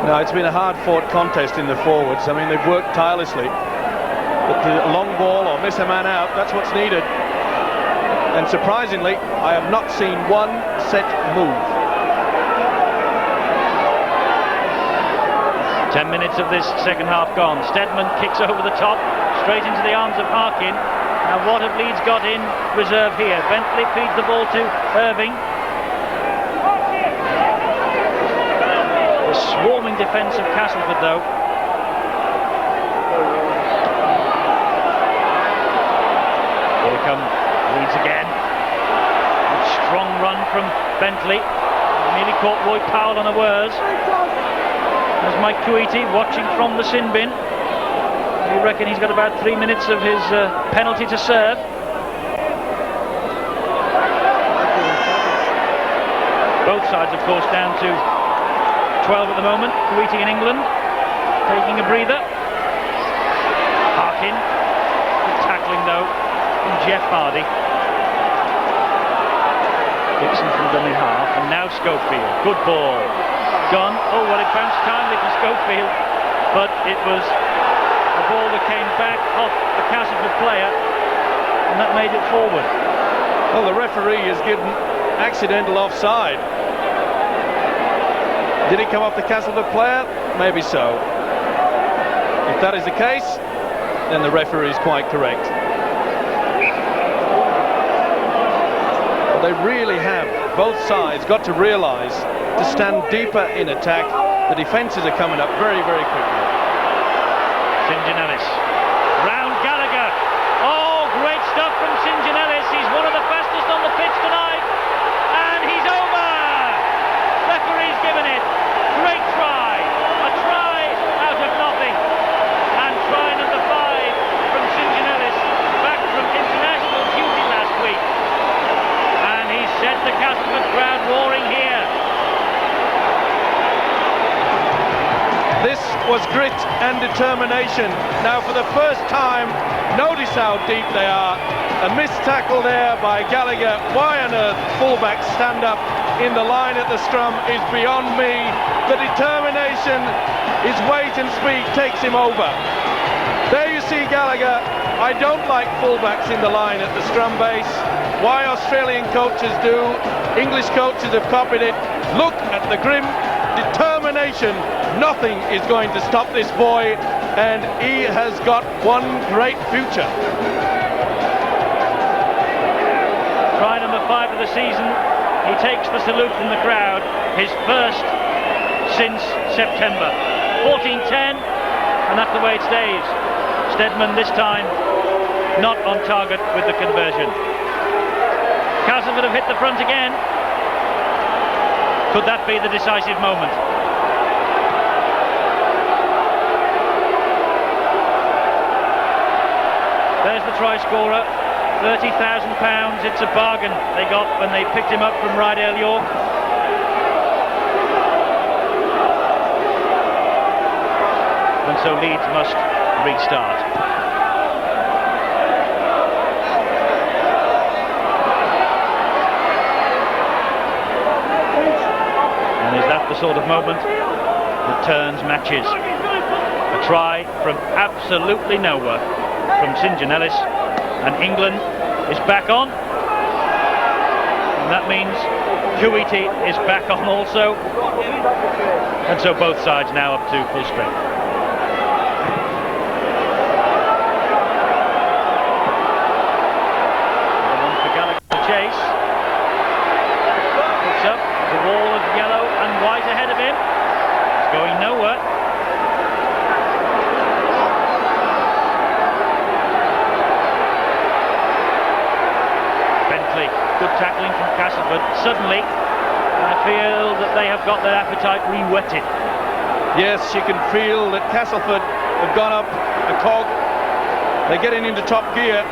No, it's been a hard-fought contest in the forwards. I mean, they've worked tirelessly. But the long ball or miss a man out, that's what's needed. And surprisingly, I have not seen one set move. 10 minutes of this second half gone. Steadman kicks over the top, straight into the arms of Harkin. Now what have Leeds got in reserve here? Bentley feeds the ball to Irving. The swarming defence of Castleford, though. Here come Leeds again. A strong run from Bentley. Nearly caught Roy Powell unawares. There's Mike Kuiti watching from the sin bin. You reckon he's got about 3 minutes of his penalty to serve. Both sides, of course, down to 12 at the moment. Kuiti in England taking a breather. Harkin, good tackling though from Jeff Hardy. Dixon from dummy half, and now Schofield. Good ball. Gone. Oh, well, it bounced timely for Schofield, but it was a ball that came back off the Castleford player, and that made it forward. Well, the referee has given accidental offside. Did he come off the Castleford player? Maybe so. If that is the case, then the referee is quite correct. They really have, both sides, got to realise to stand deeper in attack. The defences are coming up very, very quickly. St. John Ellis. Round Gallagher. Oh, great stuff from St. John Ellis. He's one of the fastest on the pitch tonight. And he's over. Referee's given it. Great try. A try out of nothing. And try number 5 from St. John Ellis, back from international duty last week. And he set the Castleford crowd roaring here. This was grit and determination. Now for the first time, notice how deep they are. A missed tackle there by Gallagher. Why on earth fullbacks stand up in the line at the scrum is beyond me. The determination, his weight and speed takes him over. There you see Gallagher. I don't like fullbacks in the line at the scrum base. Why Australian coaches do, English coaches have copied it. Look at the grim determination. Nothing is going to stop this boy, and he has got one great future. Try number 5 of the season. He takes the salute from the crowd, his first since September. 14-10, and that's the way it stays. Steadman this time not on target with the conversion. Castleford have hit the front again. Could that be the decisive moment? There's the try scorer, £30,000. It's a bargain they got when they picked him up from Rydale York. And so Leeds must restart. And is that the sort of moment that turns matches? A try from absolutely nowhere from St. John Ellis, and England is back on, and that means Kuiti is back on also, and so both sides now up to full strength. The one for Gallagher to chase. Puts up the wall of yellow and white ahead of him. It's going nowhere. Good tackling from Castleford. Suddenly, I feel that they have got their appetite re-whetted. Yes, you can feel that Castleford have gone up a cog. They're getting into top gear.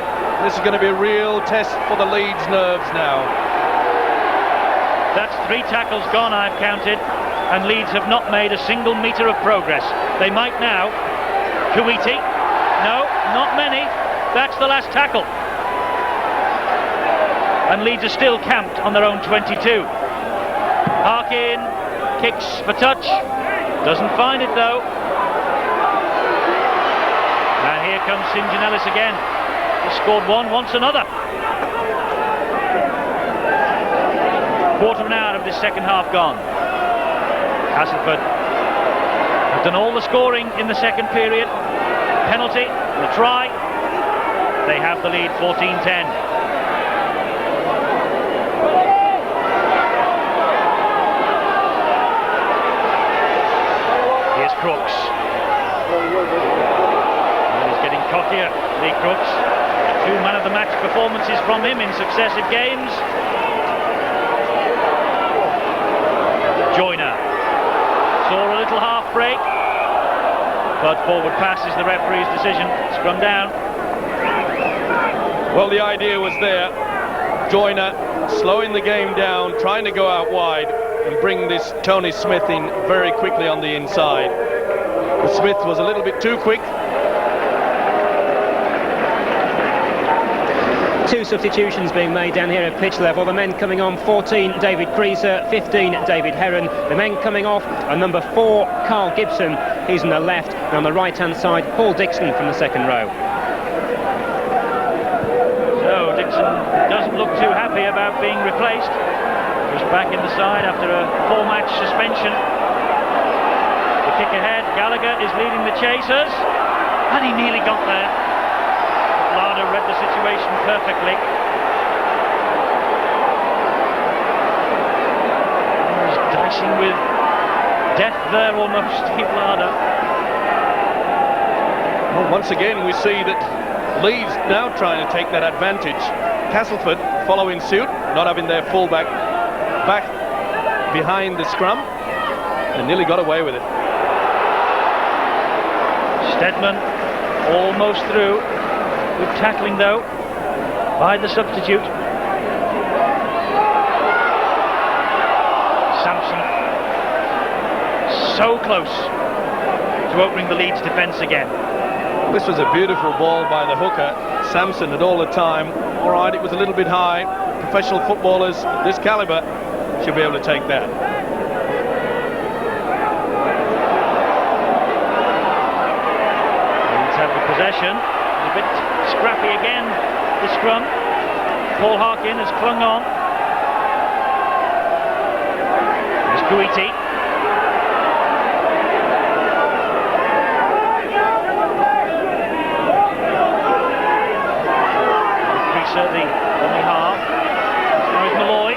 This is going to be a real test for the Leeds nerves now. That's 3 tackles gone, I've counted, and Leeds have not made a single metre of progress. They might now. Kuwaiti. No, not many. That's the last tackle. And Leeds are still camped on their own 22. Harkin kicks for touch. Doesn't find it though. And here comes St John again. He scored one, wants another. Quarter of an hour of this second half gone. Castleford have done all the scoring in the second period. Penalty, the try. They have the lead 14-10. Here's Crooks. And he's getting cockier, Lee Crooks. 2 man of the match performances from him in successive games. Joyner saw a little half break, but forward pass is the referee's decision. Scrum down. Well, the idea was there. Joyner slowing the game down, trying to go out wide and bring this Tony Smith in very quickly on the inside. But Smith was a little bit too quick. 2 substitutions being made down here at pitch level. The men coming on, 14 David Creaser, 15 David Heron. The men coming off are number 4 Carl Gibson, he's on the left, and on the right hand side Paul Dixon from the second row. So Dixon doesn't look too happy about being replaced. He's back in the side after a 4-match suspension. The kick ahead, Gallagher is leading the chasers, and he nearly got there. Larder read the situation perfectly. He's dicing with death there almost, Steve Larder. Well, once again we see that Leeds now trying to take that advantage. Castleford following suit, not having their fullback back behind the scrum, and nearly got away with it. Stedman almost through. Good tackling though by the substitute. Sampson so close to opening the Leeds defence again. This was a beautiful ball by the hooker. Sampson had all the time. All right, it was a little bit high. Professional footballers this calibre should be able to take that. Leeds have the possession. A bit scrappy again, the scrum. Paul Harkin has clung on. There's Kuwaiti. Creaser, the only half. Now is Malloy.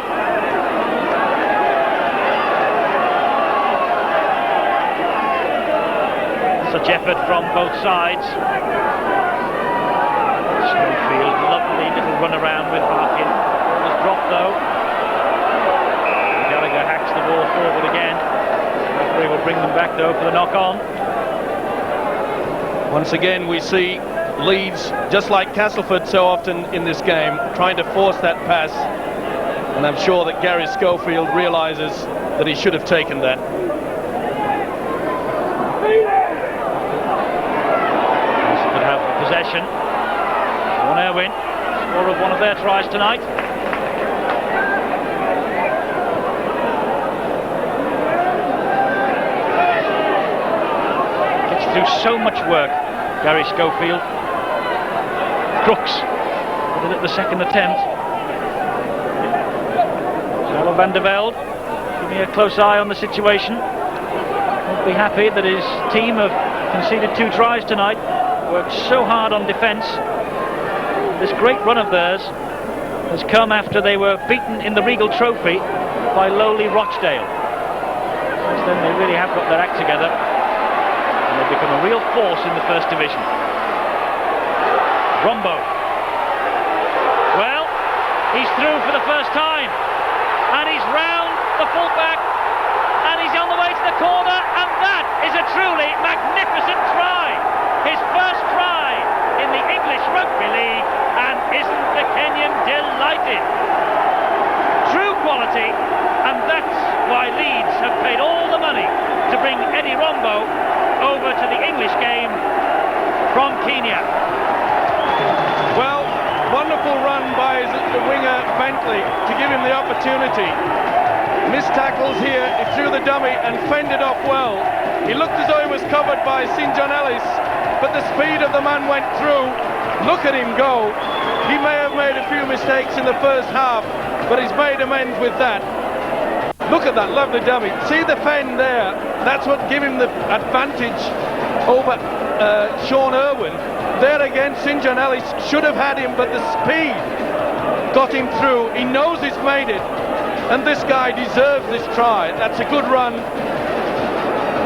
Such effort from both sides. Snowfield, lovely little run around with Harkin. Ball was dropped though. Gallagher hacks the ball forward again. The referee will bring them back though for the knock on. Once again we see Leeds, just like Castleford so often in this game, trying to force that pass, and I'm sure that Gary Schofield realises that he should have taken that. Could have possession. One Irwin, scorer of one of their tries tonight. Gets through so much work, Gary Schofield. Crooks did it at the second attempt. Charles van der Velde keeping a close eye on the situation. Won't be happy that his team have conceded 2 tries tonight. Worked so hard on defence. This great run of theirs has come after they were beaten in the Regal Trophy by lowly Rochdale. Since then they really have got their act together and they've become a real force in the First Division. Rombo. Well, he's through for the first time and he's round the fullback and he's on the way to the corner, and that is a truly magnificent try. His first try in the English Rugby League, and Isn't the Kenyan delighted? True quality, and that's why Leeds have paid all the money to bring Eddie Rombo over to the English game from Kenya. Well, wonderful run by the winger Bentley to give him the opportunity. Missed tackles here, he threw the dummy and fended off well. He looked as though he was covered by St. John Ellis, but the speed of the man went through. Look at him go. He may have made a few mistakes in the first half, but he's made amends with that. Look at that lovely dummy. See the fend there? That's what gave him the advantage over Sean Irwin. There again, St. John Ellis should have had him, but the speed got him through. He knows he's made it, and this guy deserves this try. That's a good run,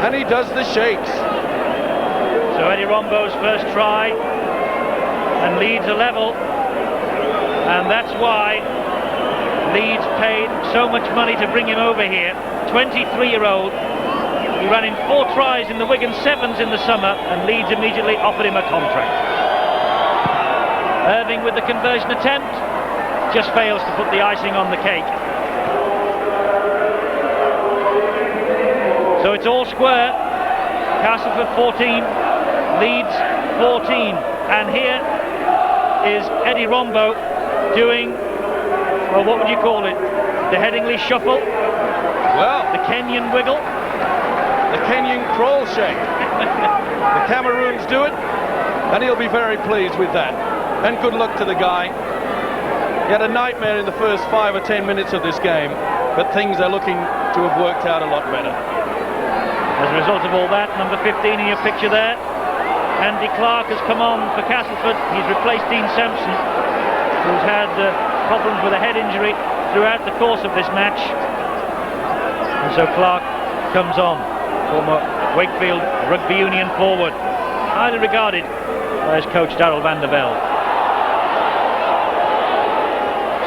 and he does the shakes. So Eddie Rombo's first try, and Leeds are level, and that's why Leeds paid so much money to bring him over here. 23-year-old. He ran in 4 tries in the Wigan Sevens in the summer, and Leeds immediately offered him a contract. Irving with the conversion attempt, just fails to put the icing on the cake. So it's all square. Castleford 14, Leeds 14, and here is Eddie Rombo doing, well, what would you call it? The Headingley shuffle? Well, the Kenyan wiggle? The Kenyan crawl shake. The Cameroons do it, and he'll be very pleased with that. And good luck to the guy. He had a nightmare in the first 5 or 10 minutes of this game, but things are looking to have worked out a lot better. As a result of all that, number 15 in your picture there, Andy Clark has come on for Castleford. He's replaced Dean Sampson, who's had problems with a head injury throughout the course of this match. And so Clark comes on, former Wakefield Rugby Union forward, highly regarded by his coach Darrell van der Velde.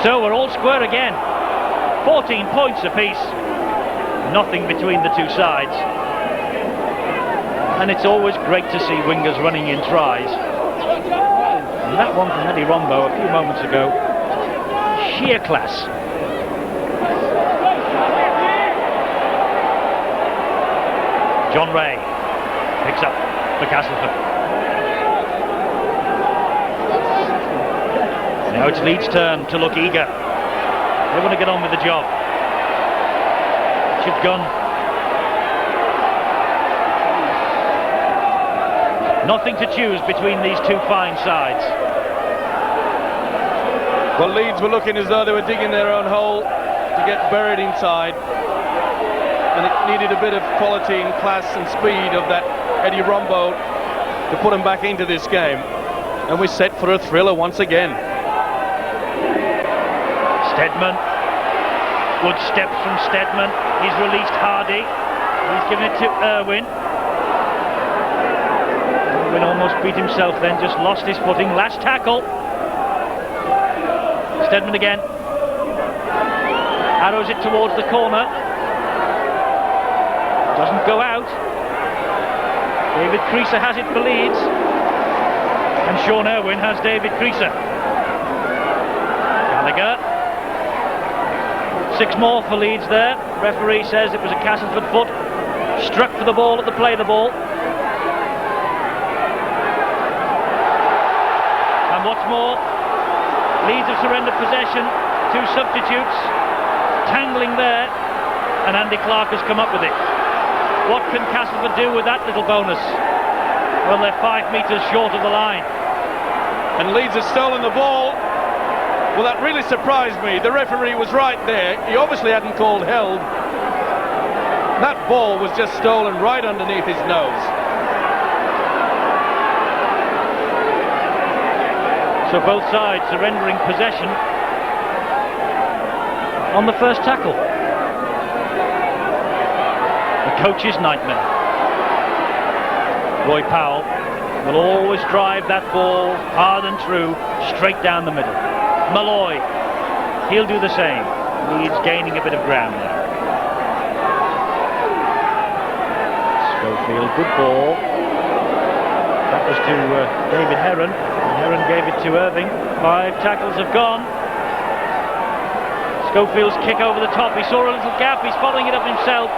So we're all square again, 14 points apiece, nothing between the two sides. And it's always great to see wingers running in tries. And that one from Eddie Rombo a few moments ago, sheer class. John Ray picks up for Castleford. Now it's Leeds' turn to look eager. They want to get on with the job. Richard Gunn. Nothing to choose between these two fine sides. Well, Leeds were looking as though they were digging their own hole to get buried inside. And it needed a bit of quality and class and speed of that Eddie Rombo to put him back into this game. And we're set for a thriller once again. Steadman. Good steps from Steadman. He's released Hardy. He's given it to Irwin. Irwin almost beat himself then, just lost his footing. Last tackle. Steadman again. Arrows it towards the corner. Doesn't go out. David Creaser has it for Leeds. And Sean Irwin has David Creaser. Gallagher. 6 more for Leeds there. Referee says it was a Castleford foot. Struck for the ball at the play the ball. And what's more, Leeds have surrendered possession. 2 substitutes. Tangling there. And Andy Clark has come up with it. What can Castleford do with that little bonus? Well, they're 5 metres short of the line. And Leeds has stolen the ball. Well, that really surprised me. The referee was right there. He obviously hadn't called held. That ball was just stolen right underneath his nose. So both sides surrendering possession on the first tackle. The coach's nightmare. Roy Powell will always drive that ball hard and true, straight down the middle. Malloy, he'll do the same. Leeds gaining a bit of ground there. Schofield, good ball. That was to David Heron. Heron gave it to Irving. 5 tackles have gone. Schofield's kick over the top. He saw a little gap. He's following it up himself.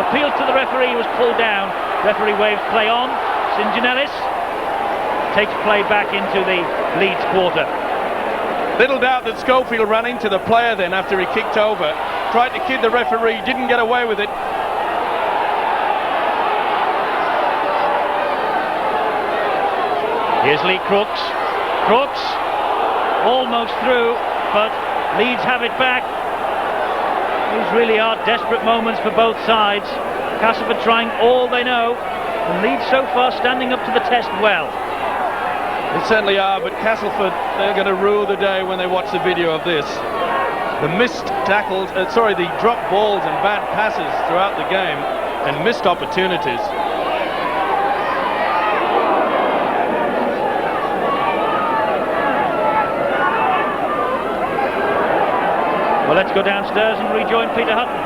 Appeals to the referee, who was pulled down. Referee waves play on. St John Ellis takes play back into the Leeds quarter. Little doubt that Schofield ran into the player then after he kicked over. Tried to kid the referee, didn't get away with it. Here's Lee Crooks. Crooks almost through, but Leeds have it back. These really are desperate moments for both sides. Castleford trying all they know, and Leeds so far standing up to the test well. They certainly are, but Castleford, they're going to rue the day when they watch the video of this. The missed tackles, the drop balls and bad passes throughout the game, and missed opportunities. Well, let's go downstairs and rejoin Peter Hutton.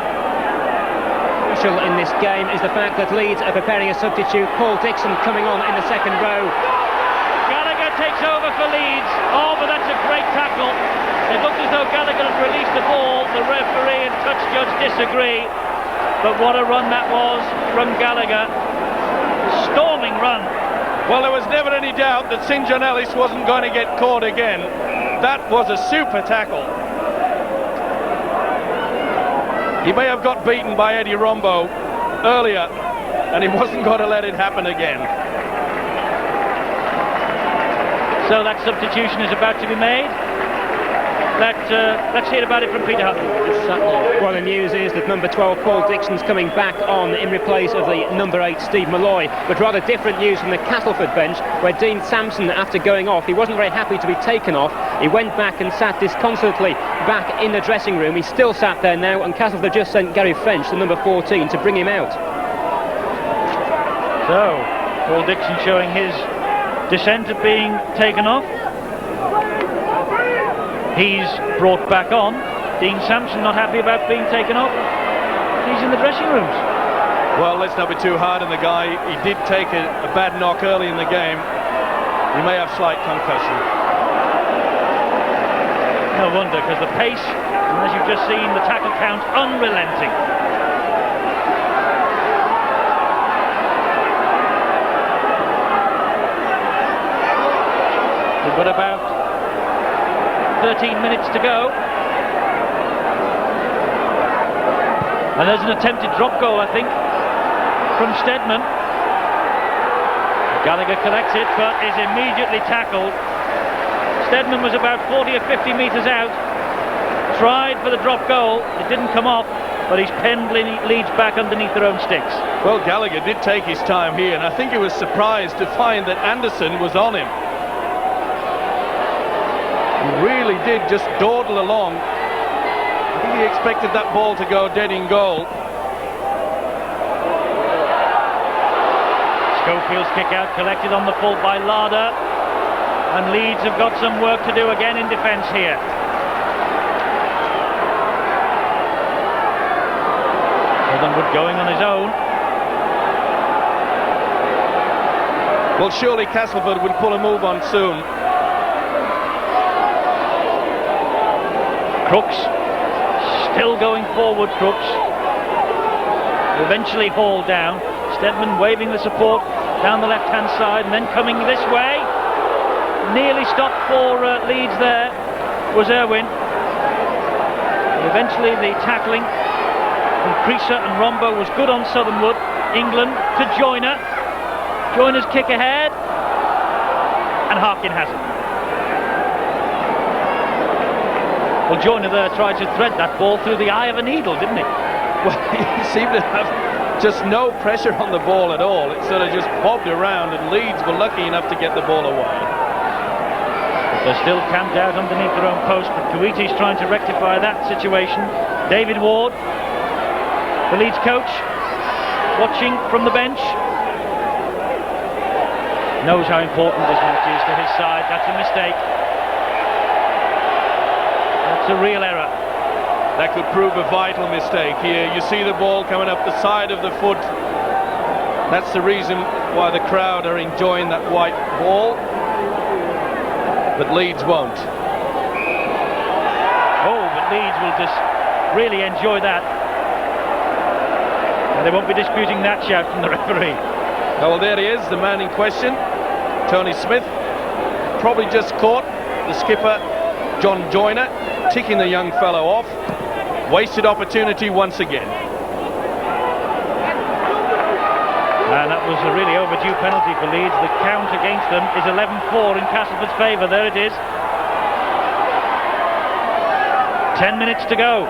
Crucial in this game is the fact that Leeds are preparing a substitute. Paul Dixon coming on in the second row. Gallagher takes over for Leeds. Oh, but that's a great tackle. It looked as though Gallagher had released the ball. The referee and touch judge disagree. But what a run that was from Gallagher. Storming run. Well, there was never any doubt that St John Ellis wasn't going to get caught again. That was a super tackle. He may have got beaten by Eddie Rombo earlier, and he wasn't going to let it happen again. So that substitution is about to be made. Let's hear about it from Peter Hutton. Well, the news is that number 12 Paul Dixon's coming back on in replace of the number 8 Steve Malloy. But rather different news from the Castleford bench, where Dean Sampson, after going off, he wasn't very happy to be taken off. He went back and sat disconsolately back in the dressing room. He's still sat there now, and Castleford just sent Gary French, the number 14, to bring him out. So Paul Dixon showing his dissent at being taken off. He's brought back on. Dean Sampson not happy about being taken off. He's in the dressing rooms. Well, let's not be too hard on the guy. He did take a bad knock early in the game. He may have slight concussion. No wonder, because the pace, and as you've just seen, the tackle count unrelenting. We've got about 13 minutes to go. And there's an attempted drop goal, I think, from Steadman. Gallagher collects it, but is immediately tackled. Steadman was about 40 or 50 metres out. Tried for the drop goal. It didn't come off, but he's penned Leeds back underneath their own sticks. Well, Gallagher did take his time here, and I think he was surprised to find that Anderson was on him. He really did just dawdle along. I think he expected that ball to go dead in goal. Schofield's kick out collected on the full by Larder, and Leeds have got some work to do again in defence here. Sutherland going on his own. Well, surely Castleford will pull a move on soon. Crooks still going forward. Crooks eventually hauled down. Steadman waving the support down the left-hand side, and then coming this way. Nearly stopped for Leeds there was Irwin. But eventually the tackling from Creaser and Rombo was good on Southernwood. England to Joyner. Joyner's kick ahead, and Harkin has it. Well, Joyner there tried to thread that ball through the eye of a needle, didn't he? Well, he seemed to have just no pressure on the ball at all. It sort of just bobbed around, and Leeds were lucky enough to get the ball away. But they're still camped out underneath their own post, but Kuwaiti's trying to rectify that situation. David Ward, the Leeds coach, watching from the bench. Knows how important this match is to his side. That's a mistake. That's a real error. That could prove a vital mistake here. You see the ball coming up the side of the foot That's the reason why the crowd are enjoying that white ball, but Leeds won't. Oh, but Leeds will just really enjoy that. And they won't be disputing that shout from the referee. Oh, well, there he is, the man in question, Tony Smith. Probably just caught the skipper, John Joyner, ticking the young fellow off. Wasted opportunity once again. And that was a really overdue penalty for Leeds. The count against them is 11-4 in Castleford's favour. There it is. 10 minutes to go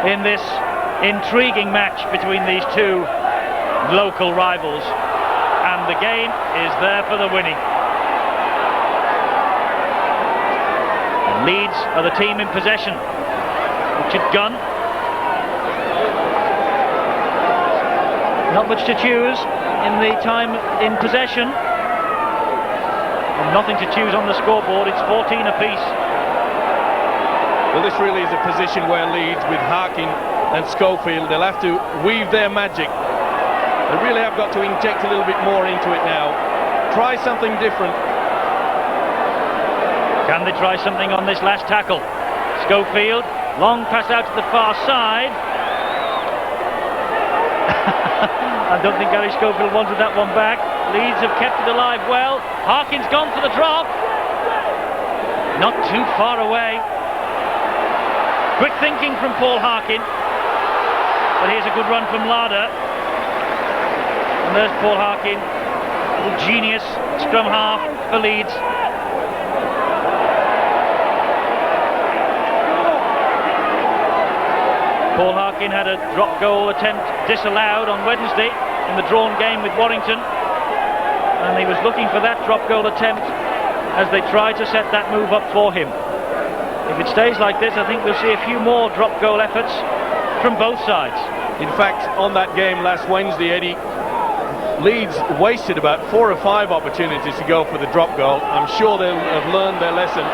in this intriguing match between these two local rivals. And the game is there for the winning. And Leeds are the team in possession. Richard Gunn. Not much to choose in the time in possession. And nothing to choose on the scoreboard. It's 14 apiece. Well, this really is a position where Leeds, with Harkin and Schofield, they'll have to weave their magic. They really have got to inject a little bit more into it now. Try something different. Can they try something on this last tackle? Schofield, long pass out to the far side. I don't think Gary Schofield wanted that one back. Leeds have kept it alive well. Harkin's gone for the drop. Not too far away. Quick thinking from Paul Harkin. But here's a good run from Larder. And there's Paul Harkin. Little genius scrum half for Leeds. Paul Harkin had a drop goal attempt disallowed on Wednesday in the drawn game with Warrington, and he was looking for that drop goal attempt as they tried to set that move up for him. If it stays like this, I think we'll see a few more drop goal efforts from both sides. In fact, on that game last Wednesday, Eddie, Leeds wasted about 4 or 5 opportunities to go for the drop goal. I'm sure they'll have learned their lesson.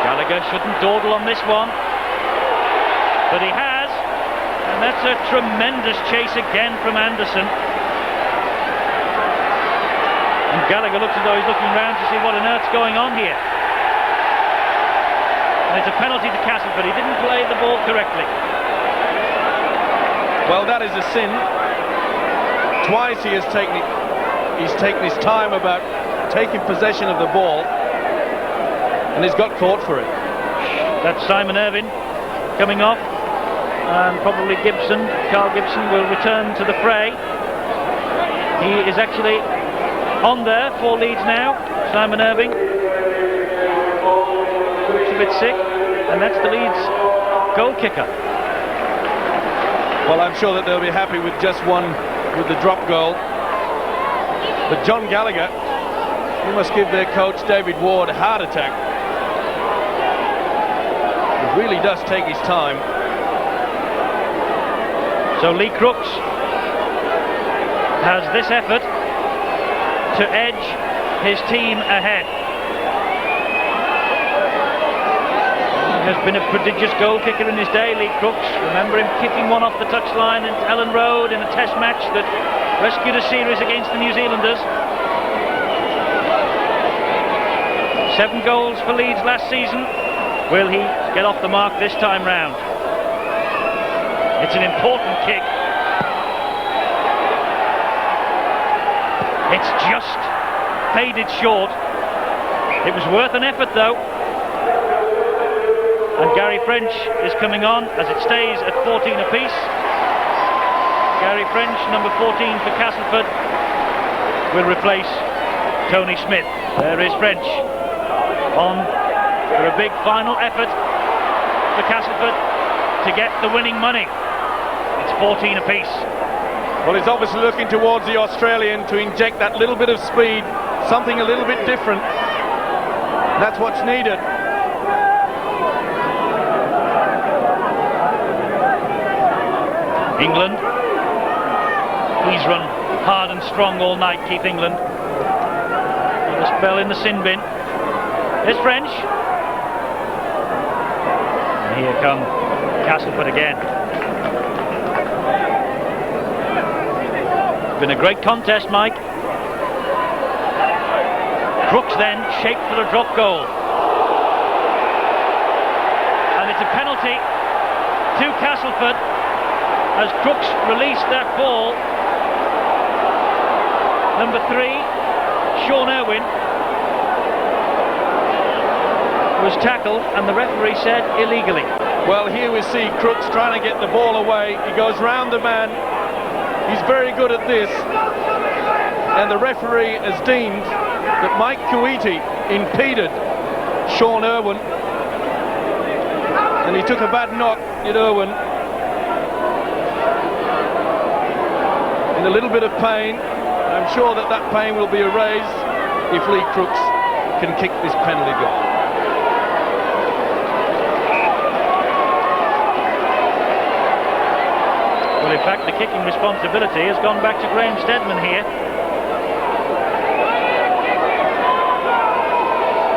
Gallagher shouldn't dawdle on this one. But he has, and that's a tremendous chase again from Anderson. And Gallagher looks as though he's looking round to see what on earth's going on here. And it's a penalty to Castleford. He didn't play the ball correctly. Well, that is a sin. Twice he's taken his time about taking possession of the ball, and he's got caught for it. That's Simon Irvine coming off, and probably Carl Gibson will return to the fray. He is actually on there for Leeds now, Simon Irving. Looks a bit sick, and that's the Leeds goal kicker. Well, I'm sure that they'll be happy with just one, with the drop goal. But John Gallagher, he must give their coach David Ward a heart attack. He really does take his time. So Lee Crooks has this effort to edge his team ahead. He has been a prodigious goal kicker in his day, Lee Crooks. Remember him kicking one off the touchline at Ellen Road in a test match that rescued a series against the New Zealanders. 7 goals for Leeds last season. Will he get off the mark this time round? It's an important kick. It's just faded short. It was worth an effort though. And Gary French is coming on as it stays at 14 apiece. Gary French, number 14 for Castleford, will replace Tony Smith. There is French on for a big final effort for Castleford to get the winning money. It's 14 apiece. Well, he's obviously looking towards the Australian to inject that little bit of speed, something a little bit different. That's what's needed. England. He's run hard and strong all night, Keith England. And a spell in the sin bin. There's French. And here come Castleford again. Been a great contest, Mike. Crooks then shaped for a drop goal. And it's a penalty to Castleford as Crooks released that ball. Number 3, Sean Irwin, was tackled and the referee said illegally. Well, here we see Crooks trying to get the ball away. He goes round the man. He's very good at this. And the referee has deemed that Mike Kuiti impeded Sean Irwin. And he took a bad knock at Irwin. In a little bit of pain. I'm sure that that pain will be erased if Lee Crooks can kick this penalty goal. Well, in fact, the kicking responsibility has gone back to Graham Steadman here.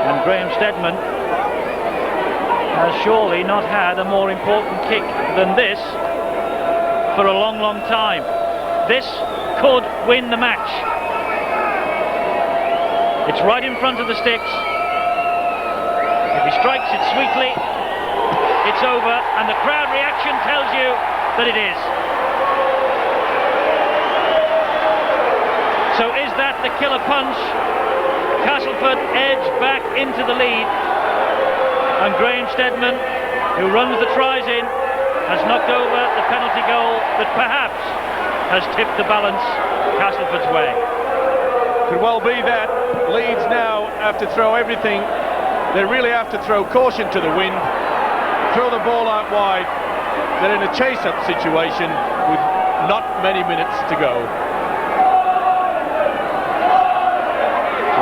And Graham Steadman has surely not had a more important kick than this for a long, long time. This could win the match. It's right in front of the sticks. If he strikes it sweetly, it's over, and the crowd reaction tells you that it is. So is that the killer punch? Castleford edge back into the lead, and Graham Steadman, who runs the tries in, has knocked over the penalty goal that perhaps has tipped the balance Castleford's way. Could well be that. Leeds now have to throw everything. They really have to throw caution to the wind, throw the ball out wide. They're in a chase-up situation with not many minutes to go.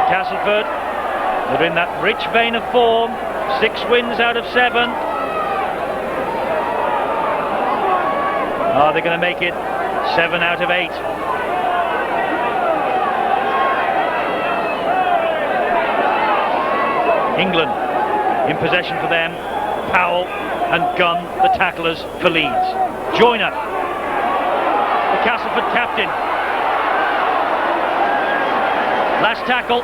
Castleford, they're in that rich vein of form, 6 wins out of 7. Are they going to make it 7 out of 8? England in possession for them. Powell and Gunn, the tacklers for Leeds. Joyner, the Castleford captain. Last tackle.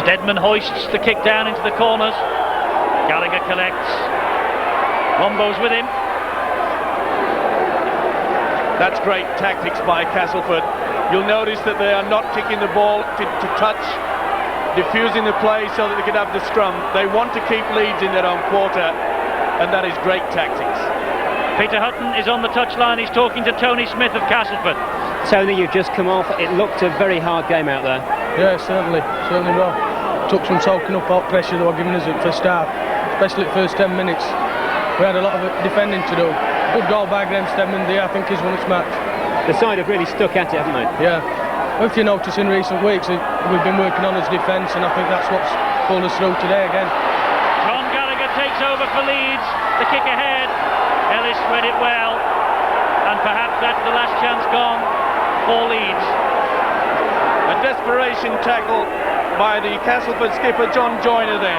Steadman hoists the kick down into the corners. Gallagher collects. Wombo's with him. That's great tactics by Castleford. You'll notice that they are not kicking the ball to touch, diffusing the play so that they can have the scrum. They want to keep Leeds in their own quarter, and that is great tactics. Peter Hutton is on the touchline. He's talking to Tony Smith of Castleford. Tony, you've just come off. It looked a very hard game out there. Yeah, certainly well. Took some soaking up out pressure they were giving us at the start, especially the first 10 minutes. We had a lot of defending to do. Good goal by Graham Steadman there, I think he's won its match. The side have really stuck at it, haven't they? Yeah. If you notice in recent weeks, we've been working on his defence, and I think that's what's pulled us through today again. Ron Gallagher takes over for Leeds. The kick ahead. Ellis read it well, and perhaps that's the last chance gone for Leeds. A desperation tackle by the Castleford skipper John Joyner then.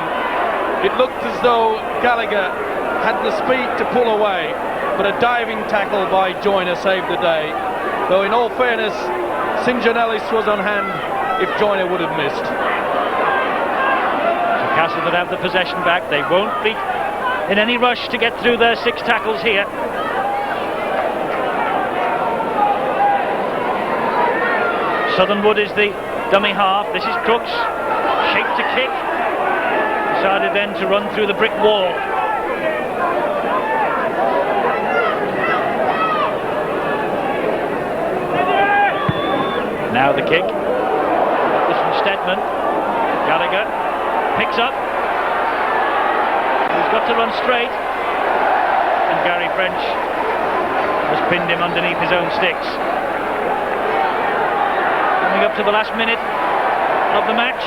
It looked as though Gallagher had the speed to pull away, but a diving tackle by Joyner saved the day. Though in all fairness, St John Ellis was on hand if Joyner would have missed. So Castleford have the possession back. They won't be in any rush to get through their 6 tackles here. Southernwood is the dummy half. This is Crooks, shaped to kick. Decided then to run through the brick wall. Now the kick. This from Steadman. Gallagher picks up. He's got to run straight. And Gary French has pinned him underneath his own sticks. Coming up to the last minute of the match.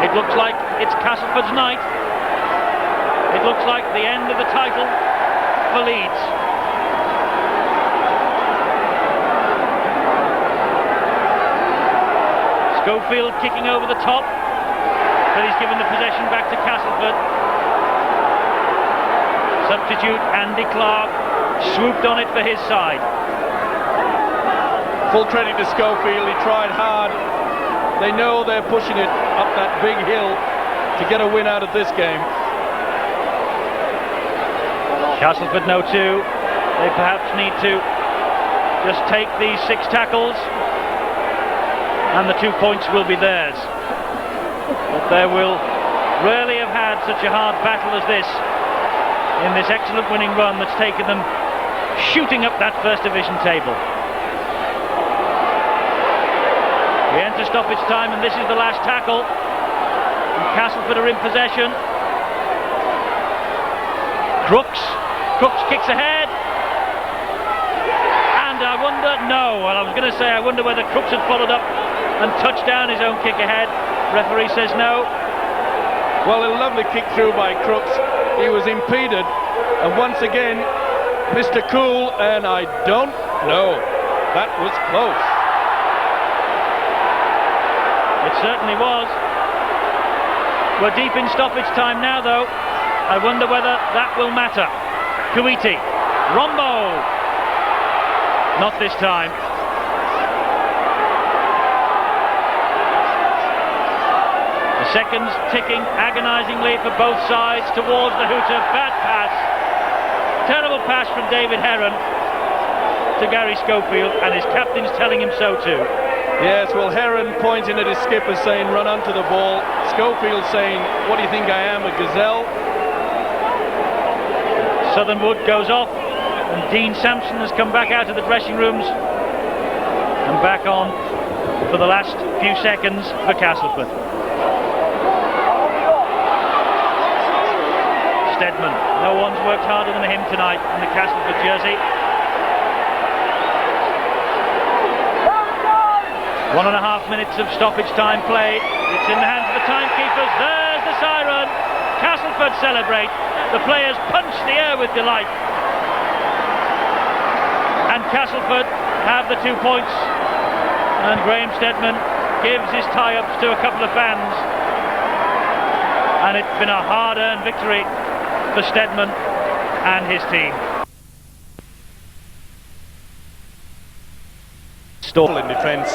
It looks like it's Castleford's night. It looks like the end of the title for Leeds. Schofield kicking over the top, but he's given the possession back to Castleford. Substitute Andy Clark swooped on it for his side. Full credit to Schofield, he tried hard. They know they're pushing it up that big hill to get a win out of this game. Castleford know too, they perhaps need to just take these 6 tackles and the 2 points will be theirs. But they will rarely have had such a hard battle as this in this excellent winning run that's taken them shooting up that First Division table. We enter stoppage time and this is the last tackle. And Castleford are in possession. Crooks kicks ahead. And I wonder, no, well I was going to say I wonder whether Crooks had followed up and touched down his own kick ahead. Referee says no. Well, a lovely kick through by Crooks. He was impeded. And once again, Mr. Cool, and I don't know. That was close. It certainly was. We're deep in stoppage time now though. I wonder whether that will matter. Kuiti, Rombo. Not this time. The seconds ticking agonisingly for both sides towards the hooter. Bad pass. Terrible pass from David Heron to Gary Schofield, and his captain's telling him so too. Yes, well, Heron pointing at his skipper saying run onto the ball. Schofield saying, what do you think I am, a gazelle? Southernwood goes off and Dean Sampson has come back out of the dressing rooms and back on for the last few seconds for Castleford. Steadman, no one's worked harder than him tonight in the Castleford jersey. 1.5 minutes of stoppage time played. It's in the hands of the timekeepers. There's the siren. Castleford celebrate. The players punch the air with delight. And Castleford have the 2 points. And Graham Steadman gives his tie-ups to a couple of fans. And it's been a hard-earned victory for Steadman and his team. Stall in defence.